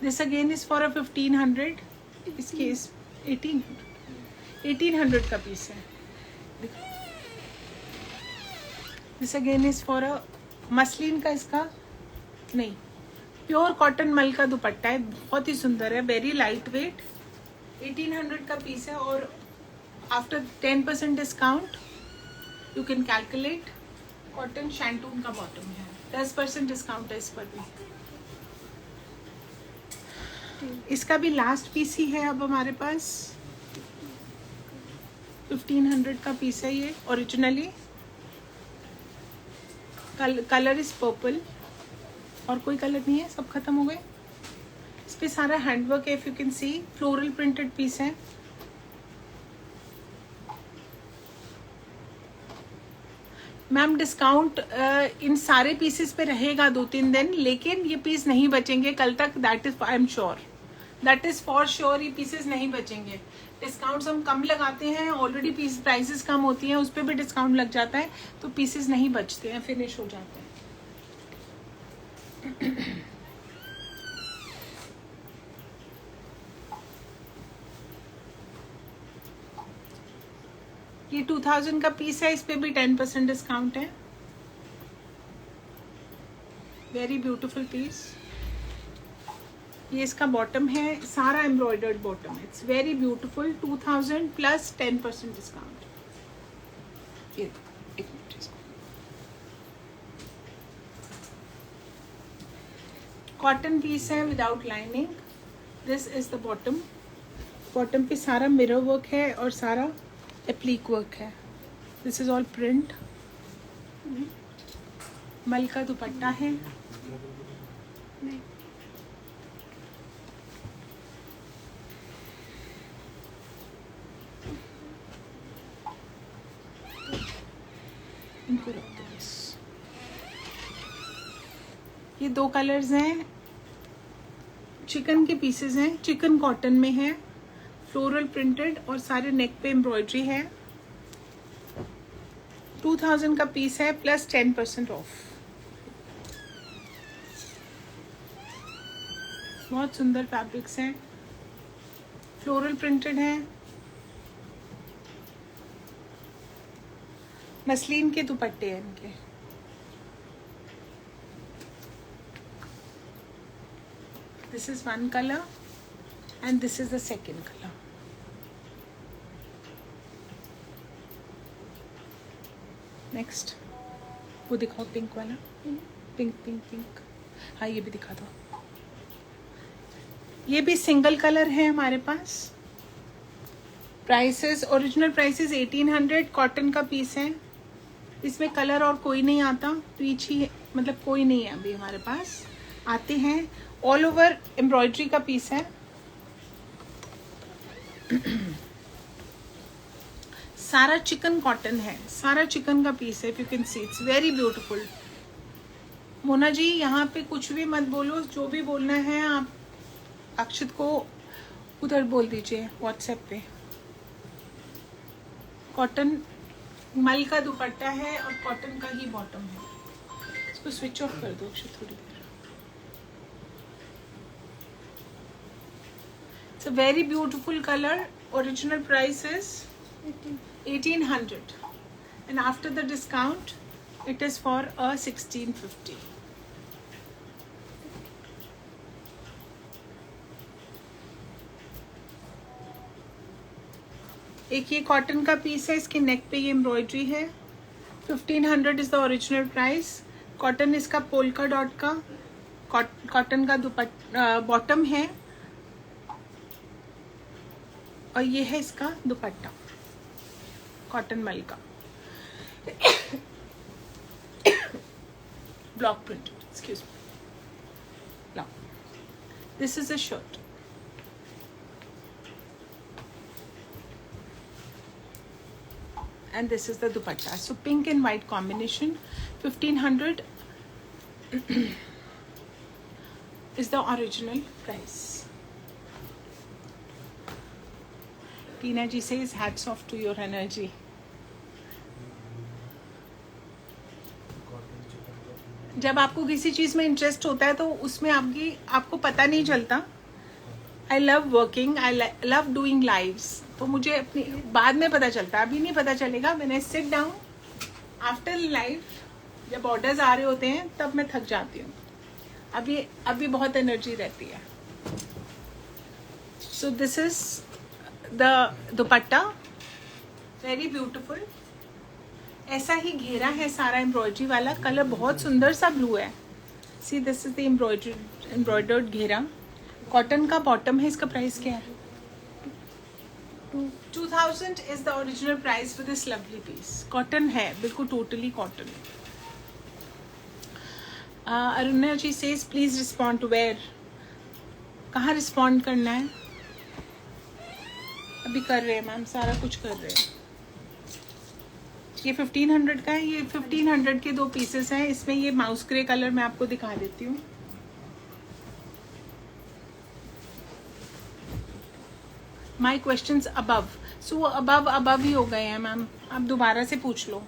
This again is for 1500. इसके 1800 का पीस है. This again is for a muslin का, इसका नहीं, प्योर कॉटन मल का दुपट्टा है. बहुत ही सुंदर है, वेरी लाइट वेट. 1800 का पीस है और after 10% discount you can calculate. Cotton शैंटून का बॉटम है. 10% डिस्काउंट है इस पर भी. इसका भी लास्ट पीस ही है अब हमारे पास. 1500 का पीस है ये ओरिजिनली. कलर इज पर्पल और कोई कलर नहीं है, सब खत्म हो गए. इस पे सारा हैंडवर्क है. If you can see, floral printed piece है. मैम डिस्काउंट इन सारे पीसेस पे रहेगा 2-3 दिन, लेकिन ये पीस नहीं बचेंगे कल तक. That is I am sure, that is for sure. ये पीसेस नहीं बचेंगे. डिस्काउंट्स हम कम लगाते हैं, ऑलरेडी पीस प्राइसेस कम होती हैं, उस पर भी डिस्काउंट लग जाता है तो पीसेस नहीं बचते हैं, फिनिश हो जाते हैं. ये 2000 का पीस है. इस पे भी 10% डिस्काउंट है. Very beautiful piece. ये इसका बॉटम है, सारा एम्ब्रॉयडर्ड बॉटम है. It's very beautiful. 2000 plus 10% discount. ये एक मिनट, कॉटन पीस है without lining. This is the bottom. Bottom पे सारा मिरर वर्क है और सारा एप्लीक वर्क है. This is all print. मल का दुपट्टा है. नहीं, इनको रख दो बस. ये 2 कलर्स हैं. चिकन के पीसेस हैं. चिकन कॉटन में है, फ्लोरल प्रिंटेड और सारे नेक पे एम्ब्रॉयडरी है. 2000 का पीस है प्लस 10% ऑफ. बहुत सुंदर फैब्रिक्स हैं. फ्लोरल प्रिंटेड है. मसलिन के दुपट्टे हैं इनके। This is one colour and this is the second colour. Next वो दिखाओ, पिंक वाला। पिंक पिंक पिंक, हाँ ये भी दिखा दो। ये भी सिंगल कलर है हमारे पास। प्राइसेस, ओरिजिनल प्राइसेस 1800, कॉटन का पीस है। इसमें कलर और कोई नहीं आता, पीच ही, मतलब कोई नहीं है अभी हमारे पास। आते हैं ऑल ओवर एम्ब्रॉयडरी का पीस है। सारा चिकन कॉटन है, सारा चिकन का पीस है। If you can see, it's very beautiful. Mona ji यहाँ पे कुछ भी मत बोलो, जो भी बोलना है आप अक्षित को उधर बोल दीजिए व्हाट्सएप पे। कॉटन मल का दुपट्टा है और कॉटन का ही बॉटम है। इसको स्विच ऑफ कर दो अक्षित थोड़ी देर। It's a very beautiful colour. Original price is 1800 and after the discount it is for a 1650. एक ये कॉटन का पीस है, इसके नेक पे ये एम्ब्रॉयडरी है। 1500 is the original price. Cotton इसका पोल्का डॉट का कॉटन का बॉटम है और ये है इसका दुपट्टा कॉटन मल का। Block print, excuse me. This is a shirt. And this is the dupatta. So pink and white combination. 1500 is the original price. Tina ji says hats off to your energy. जब आपको किसी चीज में interest होता है तो उसमें आपको पता नहीं चलता। I love working, I love doing lives. तो मुझे अपनी बाद में पता चलता, अभी नहीं पता चलेगा। When I sit down after live, जब ऑर्डर्स आ रहे होते हैं तब मैं थक जाती हूँ। अभी बहुत एनर्जी रहती है। So this is the dupatta, very beautiful. ऐसा ही घेरा है सारा एम्ब्रॉयडरी वाला। कलर बहुत सुंदर सा ब्लू है। See this is the embroidered घेरा। कॉटन का बॉटम है। इसका प्राइस क्या है? 2000 is the original price for this lovely piece. Cotton है, बिल्कुल totally cotton. Aruna ji says please respond to where. कहाँ रिस्पॉन्ड करना है? अभी कर रहे हैं मैम, सारा कुछ कर रहे हैं। ये 1500 का है। ये 1500 के दो पीसेस हैं। इसमें ये माउस ग्रे कलर मैं आपको दिखा देती हूँ। माई क्वेश्चन अबव, सो वो अबव ही हो गए हैं मैम। आप दोबारा से पूछ लो।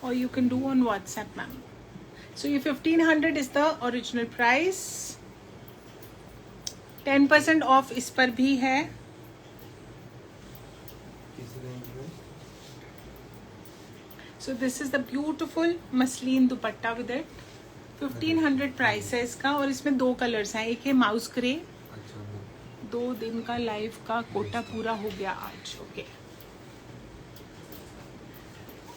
और you can do on WhatsApp ma'am. So ये 1500 is the original price. 10% off इस पर भी है। So this is the beautiful muslin dupatta with it. 1500 price है इसका। और इसमें दो कलर्स हैं। एक है माउस ग्रे। 2 दिन का लाइव का कोटा पूरा हो गया आज। ओके,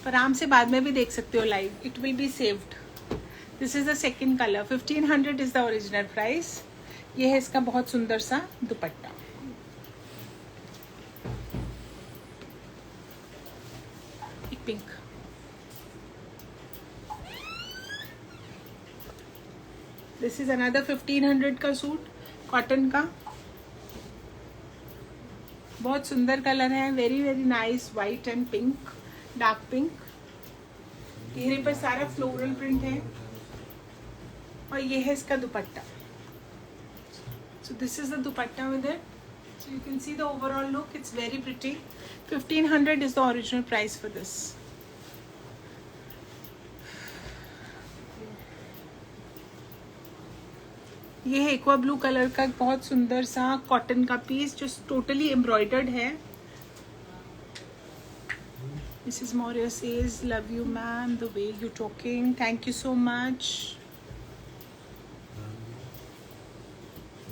पर आराम से बाद में भी देख सकते हो live, it will be saved. This is the second colour. 1500 is the original price. ये है इसका बहुत सुंदर सा दुपट्टा। एक पिंक। दिस इज अनदर 1500 का सूट कॉटन का। बहुत सुंदर कलर है, very very nice. White and pink, dark pink. घेरे पर सारा फ्लोरल प्रिंट है। और ये है इसका दुपट्टा। सो this is the dupatta with it. So you can see the overall look, it's very pretty. 1500 is the original price for this. ये है एक्वा ब्लू कलर का बहुत सुंदर सा कॉटन का पीस जो टोटली एम्ब्रॉयडर्ड है। Mrs. Moria says, love you ma'am, the way you talking. Thank you so much.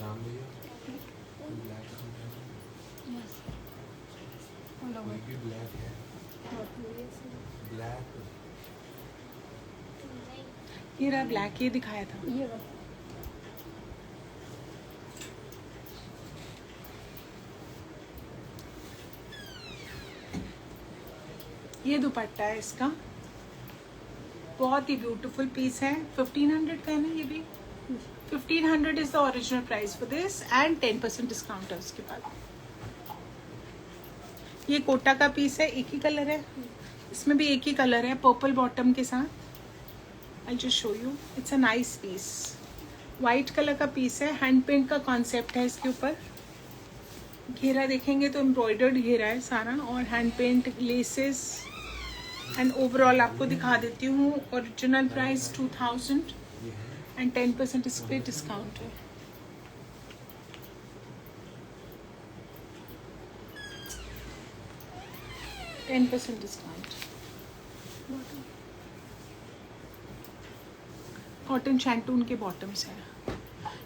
Ram भैया ब्लैक यस ऑल कोई ओवर भी ब्लैक है ब्लैक ये रहा ब्लैक, ये दिखाया था. ये वाला ये दुपट्टा है इसका, बहुत ही ब्यूटीफुल पीस है. 1500 का है ना ये भी. 1500 is the original price for this and 10% discount है उसके बाद. ये कोटा का पीस है, एक ही कलर है, इसमें भी एक ही कलर है पर्पल बॉटम के साथ. I just show you, it's a nice piece. White colour का पीस है, हैंड पेंट का कॉन्सेप्ट है इसके ऊपर. घेरा देखेंगे तो एम्ब्रॉयडर्ड घेरा है सारा और hand paint laces. And overall आपको दिखा देती हूँ. ओरिजिनल प्राइस 2000 ये है एंड 10% इस पे डिस्काउंट है. %10 डिस्काउंट. कॉटन शैंटून के बॉटम्स हैं.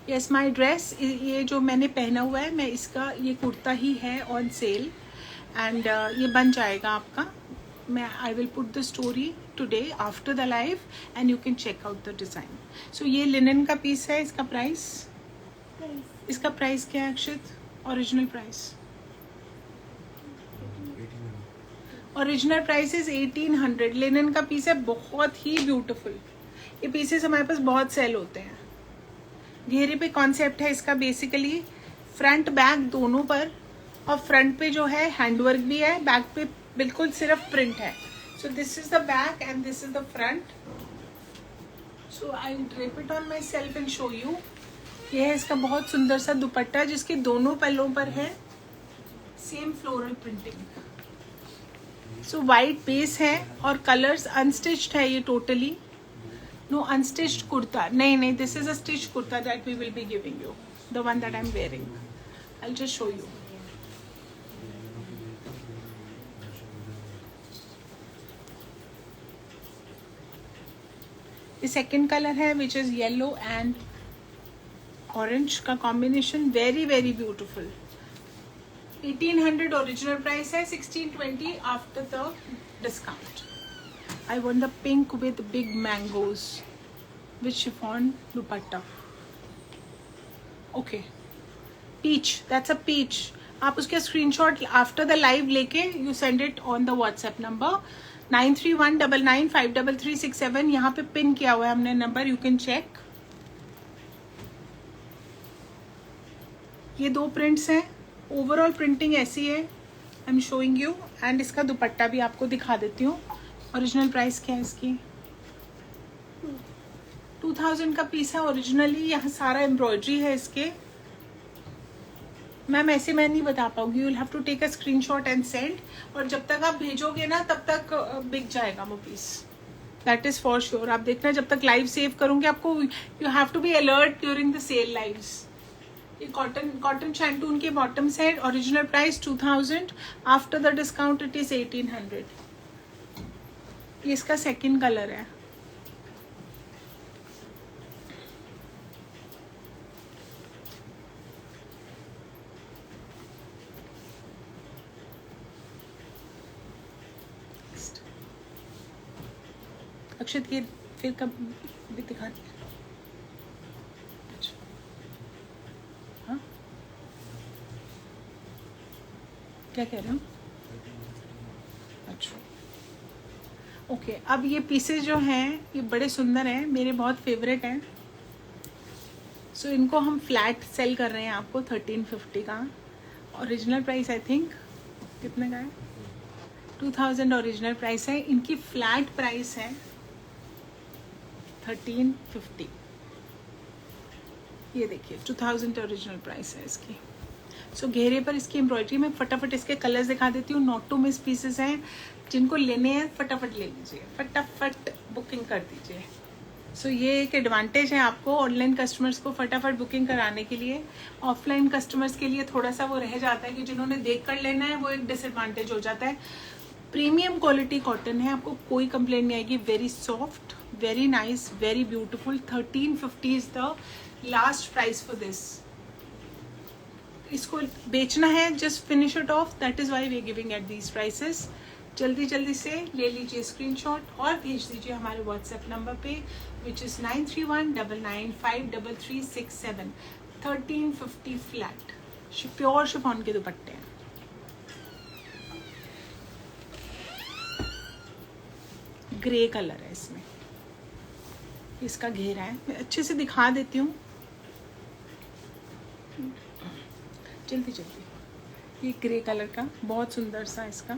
यस माई ड्रेस, ये जो मैंने पहना हुआ है, मैं इसका ये कुर्ता ही है ऑन सेल एंड ये बन जाएगा आपका. मैं I will put the story today after the live and you can check out the design. So ये लिनन का पीस है. इसका प्राइस क्या है Akshit? Original price 1800 original price is 1800. Linen का पीस है, बहुत ही ब्यूटीफुल. ये पीसेस हमारे पास बहुत सेल होते हैं. घेरे पे कॉन्सेप्ट है इसका बेसिकली, फ्रंट बैक दोनों पर. और फ्रंट पे जो है हैंडवर्क भी है, बैक पे बिल्कुल सिर्फ प्रिंट है. So this is the back and this is the front. So I drape it on my self and show you. ये है इसका बहुत सुंदर सा दुपट्टा जिसके दोनों पल्लों पर है same floral printing. So white base है और कलर्स अनस्टिच्ड है ये टोटली. नो अनस्टिच्ड कुर्ता नहीं, this is a stitch kurta that we will be giving you, the one that I am wearing. I just show you. ये second colour है which is yellow and orange का combination. Very very beautiful. 1800 original price है, 1620 after the discount. I want the pink with big mangoes with chiffon dupatta. Okay, peach, that's a peach. आप उसके screenshot after the live लेके you send it on the WhatsApp number 9319953367. यहाँ पे pin किया हुआ है हमने नंबर, यू कैन चेक. ये दो प्रिंट्स हैं. ओवरऑल प्रिंटिंग ऐसी है, I am showing you. And इसका दुपट्टा भी आपको दिखा देती हूँ. ओरिजिनल प्राइस क्या है इसकी? 2000 का पीस है ओरिजिनली. यहाँ सारा एम्ब्रॉयडरी है इसके. मैम ऐसे मैं नहीं बता पाऊंगी, you will have to take a screenshot and send. और जब तक आप भेजोगे ना तब तक बिक जाएगा वो piece, that is for sure. आप देखना जब तक लाइव सेव करूंगी आपको, you have to be alert during the sale lives. ये कॉटन शैंटून के बॉटम्स है. Original price 2000, after the discount it is 1800. ये इसका सेकंड कलर है. अक्षत ये फिर कब भी दिखा दिया? अच्छा, हाँ क्या कह रहे हो? अच्छा ओके. अब ये पीसेस जो हैं ये बड़े सुंदर हैं, मेरे बहुत फेवरेट हैं. सो इनको हम फ्लैट सेल कर रहे हैं आपको 1350 का. ओरिजिनल प्राइस आई थिंक कितने का है? 2000 ओरिजिनल प्राइस है. इनकी फ्लैट प्राइस है 1350. ये देखिए 2000 ओरिजिनल प्राइस है इसकी. सो घेरे पर इसकी एम्ब्रॉयडरी में फटाफट इसके कलर्स दिखा देती हूँ. नॉट टू मिस पीसेस हैं. जिनको लेने हैं फटाफट ले लीजिए, फटाफट बुकिंग कर दीजिए. सो ये एक एडवांटेज है आपको ऑनलाइन कस्टमर्स को फटाफट बुकिंग कराने के लिए. ऑफलाइन कस्टमर्स के लिए थोड़ा सा वो रह जाता है कि जिन्होंने देख कर लेना है वो एक डिसएडवांटेज हो जाता है. प्रीमियम क्वालिटी कॉटन है, आपको कोई कंप्लेंट नहीं आएगी. Very soft, very nice, very beautiful. 1350 is the last price for this. इसको बेचना है, just finish it off, that is why we are giving at these prices. जल्दी जल्दी से ले लीजिए स्क्रीनशॉट और भेज दीजिए हमारे व्हाट्सएप नंबर पे, विच इज 9319953367. 1350 फ्लैट. प्योर शिफॉन के दुपट्टे हैं. ग्रे कलर है इसमें, इसका घेरा है. मैं अच्छे से दिखा देती हूँ जल्दी जल्दी. ये ग्रे कलर का बहुत सुंदर सा इसका.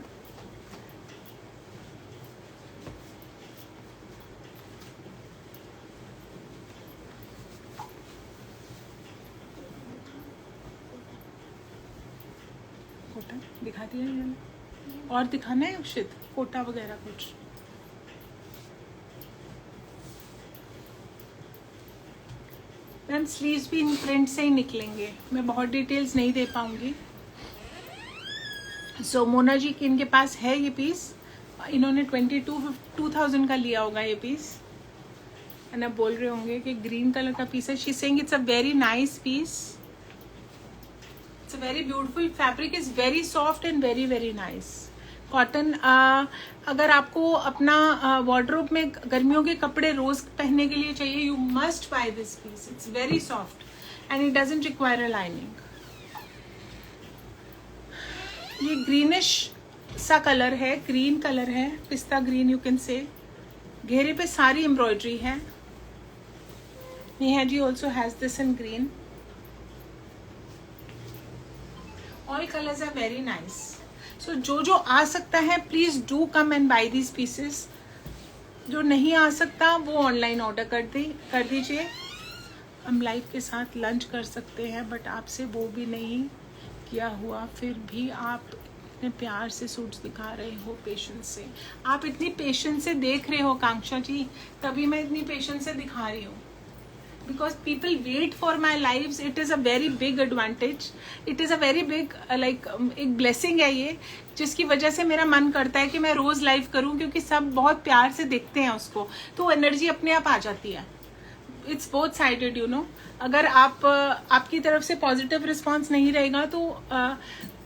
कोटा दिखा दिया मैंने, और दिखाना है अक्षित कोटा वगैरह कुछ. मैम स्लीव्स भी इन प्रिंट से ही निकलेंगे, मैं बहुत डिटेल्स नहीं दे पाऊंगी. सो मोना जी की इनके पास है ये पीस, इन्होंने 2000 का लिया होगा ये पीस. एंड आप बोल रहे होंगे कि ग्रीन कलर का पीस है. She saying it's a very nice piece, it's a very beautiful. Fabric is very soft and very very nice. Cotton, अगर आपको अपना वार्डरोब में गर्मियों के कपड़े रोज पहनने के लिए चाहिए, you must buy this piece. It's very soft and it doesn't require a lining. ये ग्रीनिश सा कलर है, ग्रीन कलर है, पिस्ता ग्रीन यू कैन से. घेरे पे सारी एम्ब्रॉयडरी है. Neha ji also has this in green. All colours are very nice. So जो आ सकता है please do come and buy these pieces. जो नहीं आ सकता वो ऑनलाइन ऑर्डर कर दीजिए. हम लाइव के साथ लंच कर सकते हैं, बट आपसे वो भी नहीं किया हुआ, फिर भी आप इतने प्यार से सूट्स दिखा रहे हो, पेशेंस से. आप इतनी पेशेंस से देख रहे हो कांक्षा जी, तभी मैं इतनी पेशेंस से दिखा रही हूँ. because people wait for my lives. It is a very big advantage. It is a very big एक blessing है ये, जिसकी वजह से मेरा मन करता है कि मैं रोज लाइव करूं, क्योंकि सब बहुत प्यार से देखते हैं उसको, तो एनर्जी अपने आप आ जाती है. It's both sided you know. अगर आपकी तरफ से पॉजिटिव रिस्पॉन्स नहीं रहेगा तो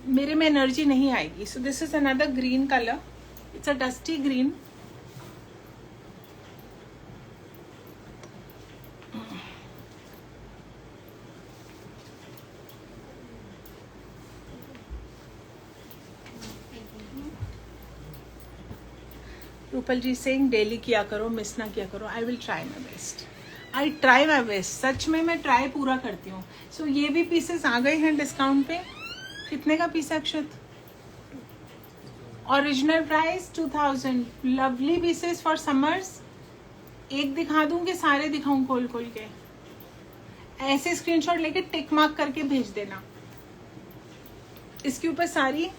मेरे में एनर्जी नहीं आएगी. So this is another green colour. It's a dusty green. Rupal ji saying daily किया करो, मिस ना किया करो. I will try my best. I try my best. सच में मैं ट्राई पूरा करती हूँ. सो ये भी पीसेस आ गए हैं डिस्काउंट पे. कितने का पीस है Akshat? Original price 2000. Lovely pieces for summers. एक दिखा दूं कि सारे दिखाऊं खोल खोल के? ऐसे स्क्रीनशॉट लेके टिक मार्क करके भेज देना. इसके ऊपर सारी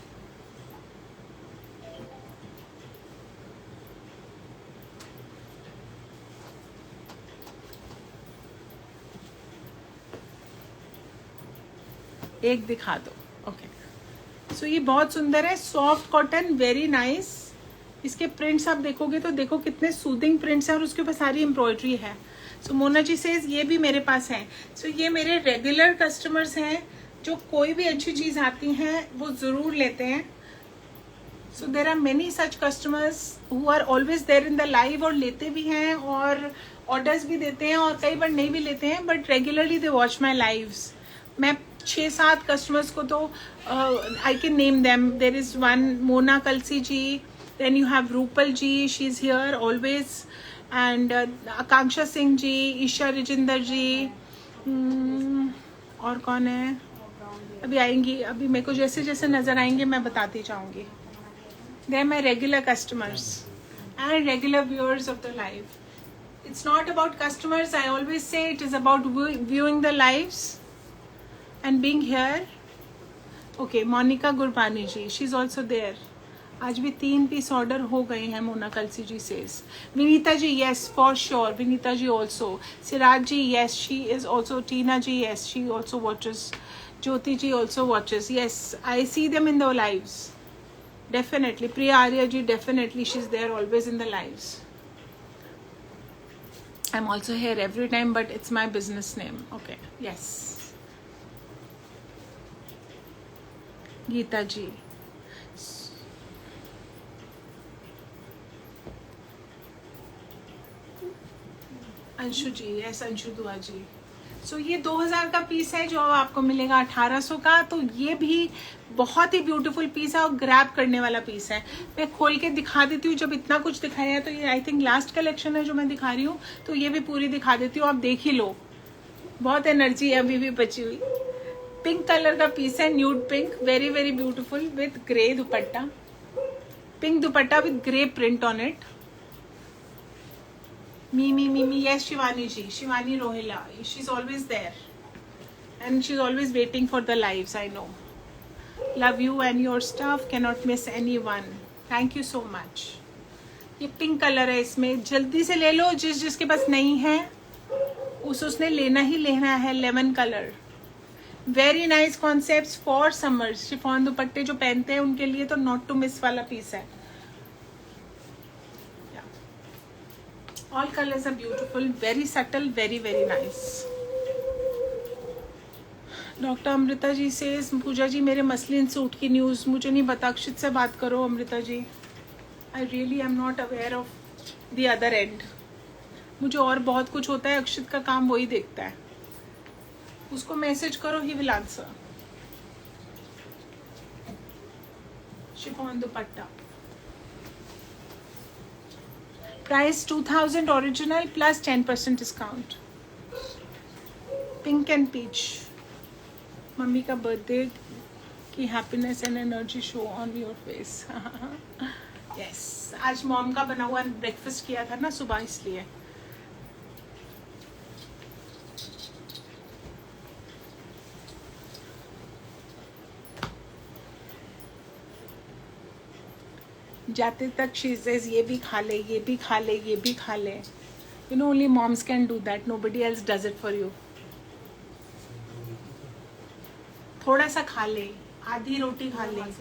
एक दिखा दो. ओके. सो ये बहुत सुंदर है. Soft cotton, very nice. इसके प्रिंट्स आप देखोगे तो देखो कितने सूदिंग प्रिंट्स हैं, और उसके ऊपर सारी एम्ब्रॉयडरी है. सो मोना जी सेज ये भी मेरे पास है. सो ये मेरे रेगुलर कस्टमर्स हैं, जो कोई भी अच्छी चीज आती हैं वो जरूर लेते हैं. So there are many such customers who are always there in the live, और लेते भी हैं और ऑर्डर्स भी देते हैं, और कई बार नहीं भी लेते हैं, but regularly they watch my lives. मैं 6-7 कस्टमर्स को तो I can name them. There is one Mona Kalsi ji, then you have Rupal ji, she is here always, and Akanksha Singh ji, Isha Rajendra ji, और कौन है अभी आएंगी. अभी मेरे को जैसे जैसे नजर आएंगे मैं बताती जाऊंगी. They are my regular customers and regular viewers of the live. It's not about customers. I always say it is about viewing the lives and being here. Okay, Monica Gurbani ji, she's also there. आज भी 3 piece order हो गए हैं. Mona Kalsi ji says. Vinita ji, yes, for sure. Vinita ji also. Siraj ji, yes, she is also. Tina ji, yes, she also watches. Jyoti ji also watches. Yes, I see them in the lives. Definitely, Priya Arya ji, definitely she's there always in the lives. I'm also here every time, but it's my business name. Okay, yes. Geeta ji. Anshu ji, yes Anshu Dua ji. So ये 2000 का piece है जो आपको मिलेगा 1800 का. तो ये भी बहुत ही ब्यूटीफुल पीस है और ग्रैब करने वाला पीस है. मैं खोल के दिखा देती हूँ. जब इतना कुछ दिखाया है तो ये आई थिंक लास्ट कलेक्शन है जो मैं दिखा रही हूँ, तो ये भी पूरी दिखा देती हूँ. आप देख ही लो, बहुत एनर्जी है अभी भी बची हुई. पिंक कलर का पीस है, nude pink, very very beautiful with grey dupatta. Pink dupatta with grey print on it. Me, yes, Shivani ji, Shivani Rohila, she's always there and she's always waiting for the lives, I know. Love you and your stuff, cannot miss anyone. Thank you so much. ये pink colour है, इसमें जल्दी से ले लो. जिसके पास नहीं है उसने लेना ही लेना है. Lemon colour, very nice concepts for summers. Chiffon दुपट्टे जो पहनते हैं उनके लिए तो नॉट टू मिस वाला पीस है. All colors are beautiful, very subtle, very very nice. Doctor Amrita ji से, पूजा जी मेरे मसलिन सूट की न्यूज़ मुझे नहीं पता. अक्षित से बात करो Amrita ji. I really am not aware of the other end. मुझे और बहुत कुछ होता है, अक्षित का काम वही देखता है. उसको मैसेज करो, he will answer. Chiffon dupatta, price 2000 original plus 10% discount. Pink and peach. Mummy का बर्थडे की happiness and energy show on your face. Yes, आज मॉम का बना हुआ ब्रेकफास्ट किया था ना सुबह, इसलिए. जाते तक शी सेज ये भी खा ले, ये भी खा ले, ये भी खा ले. You know only moms can do that, nobody else does it for you. थोड़ा सा खा ले, आधी रोटी खा ले,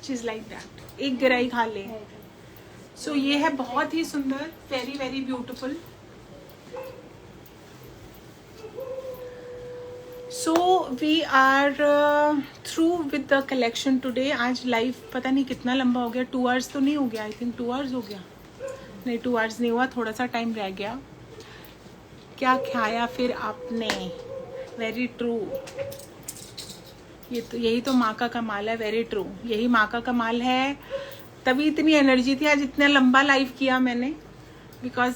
चीज लाइक दैट. एक गिराई खा ले. सो ये है बहुत ही सुंदर, very very beautiful. So we are through with the collection today. आज लाइव पता नहीं कितना लंबा हो गया. 2 आवर्स तो नहीं हो गया, आई थिंक 2 आवर्स हो गया. नहीं, 2 आवर्स नहीं हुआ, थोड़ा सा टाइम रह गया. क्या खाया फिर आपने? Very true. यही तो माँ का कमाल है. वेरी ट्रू, यही माँ का कमाल है. तभी इतनी एनर्जी थी आज, इतना लंबा लाइव किया मैंने, बिकॉज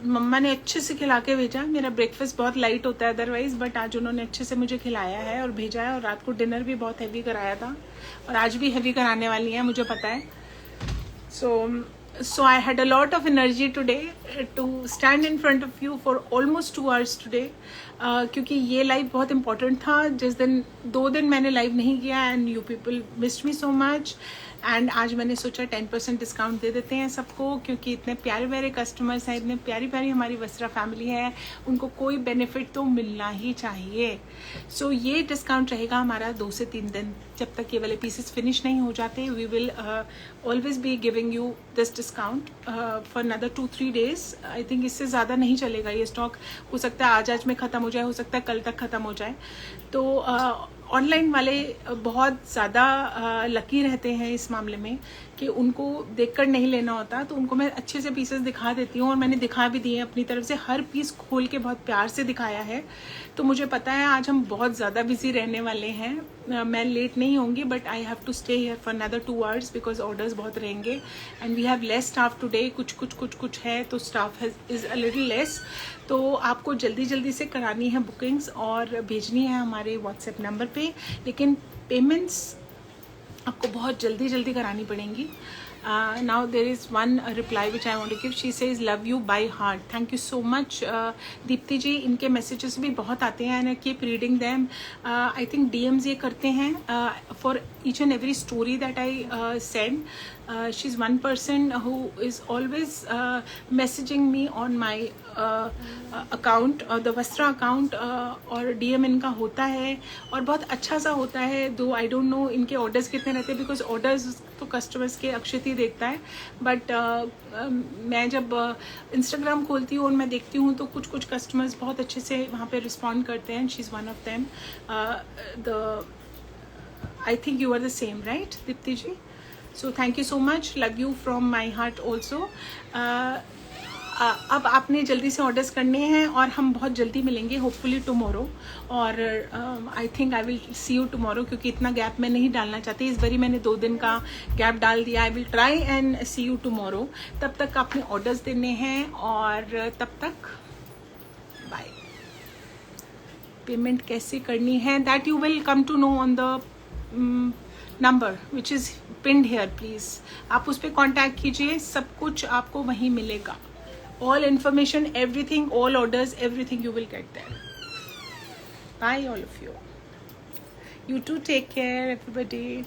मम्मा ने अच्छे से खिला के भेजा. मेरा ब्रेकफास्ट बहुत लाइट होता है अदरवाइज, बट आज उन्होंने अच्छे से मुझे खिलाया है और भेजा है. और रात को डिनर भी बहुत हैवी कराया था, और आज भी हैवी कराने वाली है, मुझे पता है. So I had a lot of energy today to stand in front of you for almost 2 hours today. क्योंकि ये लाइव बहुत इम्पोर्टेंट था. जिस दिन 2 दिन मैंने लाइव नहीं किया and you people missed me so much. And आज मैंने सोचा 10% डिस्काउंट दे देते हैं सबको, क्योंकि इतने प्यारे प्यारे कस्टमर्स हैं, इतने प्यारी प्यारी हमारी वस्त्रा फैमिली है, उनको कोई बेनिफिट तो मिलना ही चाहिए. सो ये डिस्काउंट रहेगा हमारा 2 से 3 दिन, जब तक ये वाले पीसेस फिनिश नहीं हो जाते. We will always be giving you this discount for another 2-3 days. I think इससे ज़्यादा नहीं चलेगा ये स्टॉक. हो सकता है आज में ख़त्म हो जाए, हो सकता है कल तक ख़त्म हो जाए. तो ऑनलाइन वाले बहुत ज़्यादा लकी रहते हैं इस मामले में कि उनको देखकर नहीं लेना होता. तो उनको मैं अच्छे से पीसेस दिखा देती हूँ, और मैंने दिखा भी दिए अपनी तरफ से. हर पीस खोल के बहुत प्यार से दिखाया है. तो मुझे पता है आज हम बहुत ज़्यादा बिजी रहने वाले हैं. मैं लेट नहीं होंगी, but I have to stay here for another 2 hours because orders बहुत रहेंगे. And we have less staff today. कुछ है, तो staff is a little less. तो आपको जल्दी जल्दी से करानी है बुकिंग्स और भेजनी है हमारे व्हाट्सएप नंबर पे. लेकिन पेमेंट्स आपको बहुत जल्दी करानी पड़ेंगी. Now there is one reply which I want to give. She says love you by heart. Thank you so much Deepti ji. इनके मैसेजेस भी बहुत आते हैं and I keep reading them. I think DMs ये करते हैं for each and every story that I send. She's one person who is always messaging me on my account, the Vastra account, और DM इनका होता है और बहुत अच्छा सा होता है. दो आई डोंट नो इनके ऑर्डर्स कितने रहते हैं, बिकॉज ऑर्डर्स तो कस्टमर्स के अक्षित ही देखता है. बट मैं जब इंस्टाग्राम खोलती हूँ और मैं देखती हूँ तो कुछ कस्टमर्स बहुत अच्छे से वहाँ पे रिस्पॉन्ड करते हैं. She is one of them. I think you are the same, right, Dipti ji? So thank you so much. Love you from my heart also. अब आपने जल्दी से ऑर्डर्स करने हैं और हम बहुत जल्दी मिलेंगे, होपफुली टुमारो. और I think I will see you tomorrow, क्योंकि इतना गैप मैं नहीं डालना चाहती. इस बारी मैंने 2 दिन का गैप डाल दिया. I will try and see you tomorrow. तब तक आपने ऑर्डर्स देने हैं और तब तक बाय. पेमेंट कैसे करनी है, that you will come to know on the number which is pinned here. Please आप उस पर कॉन्टैक्ट कीजिए, सब कुछ आपको वहीं मिलेगा. All information, everything, all orders, everything you will get there. Bye all of you. You too take care everybody.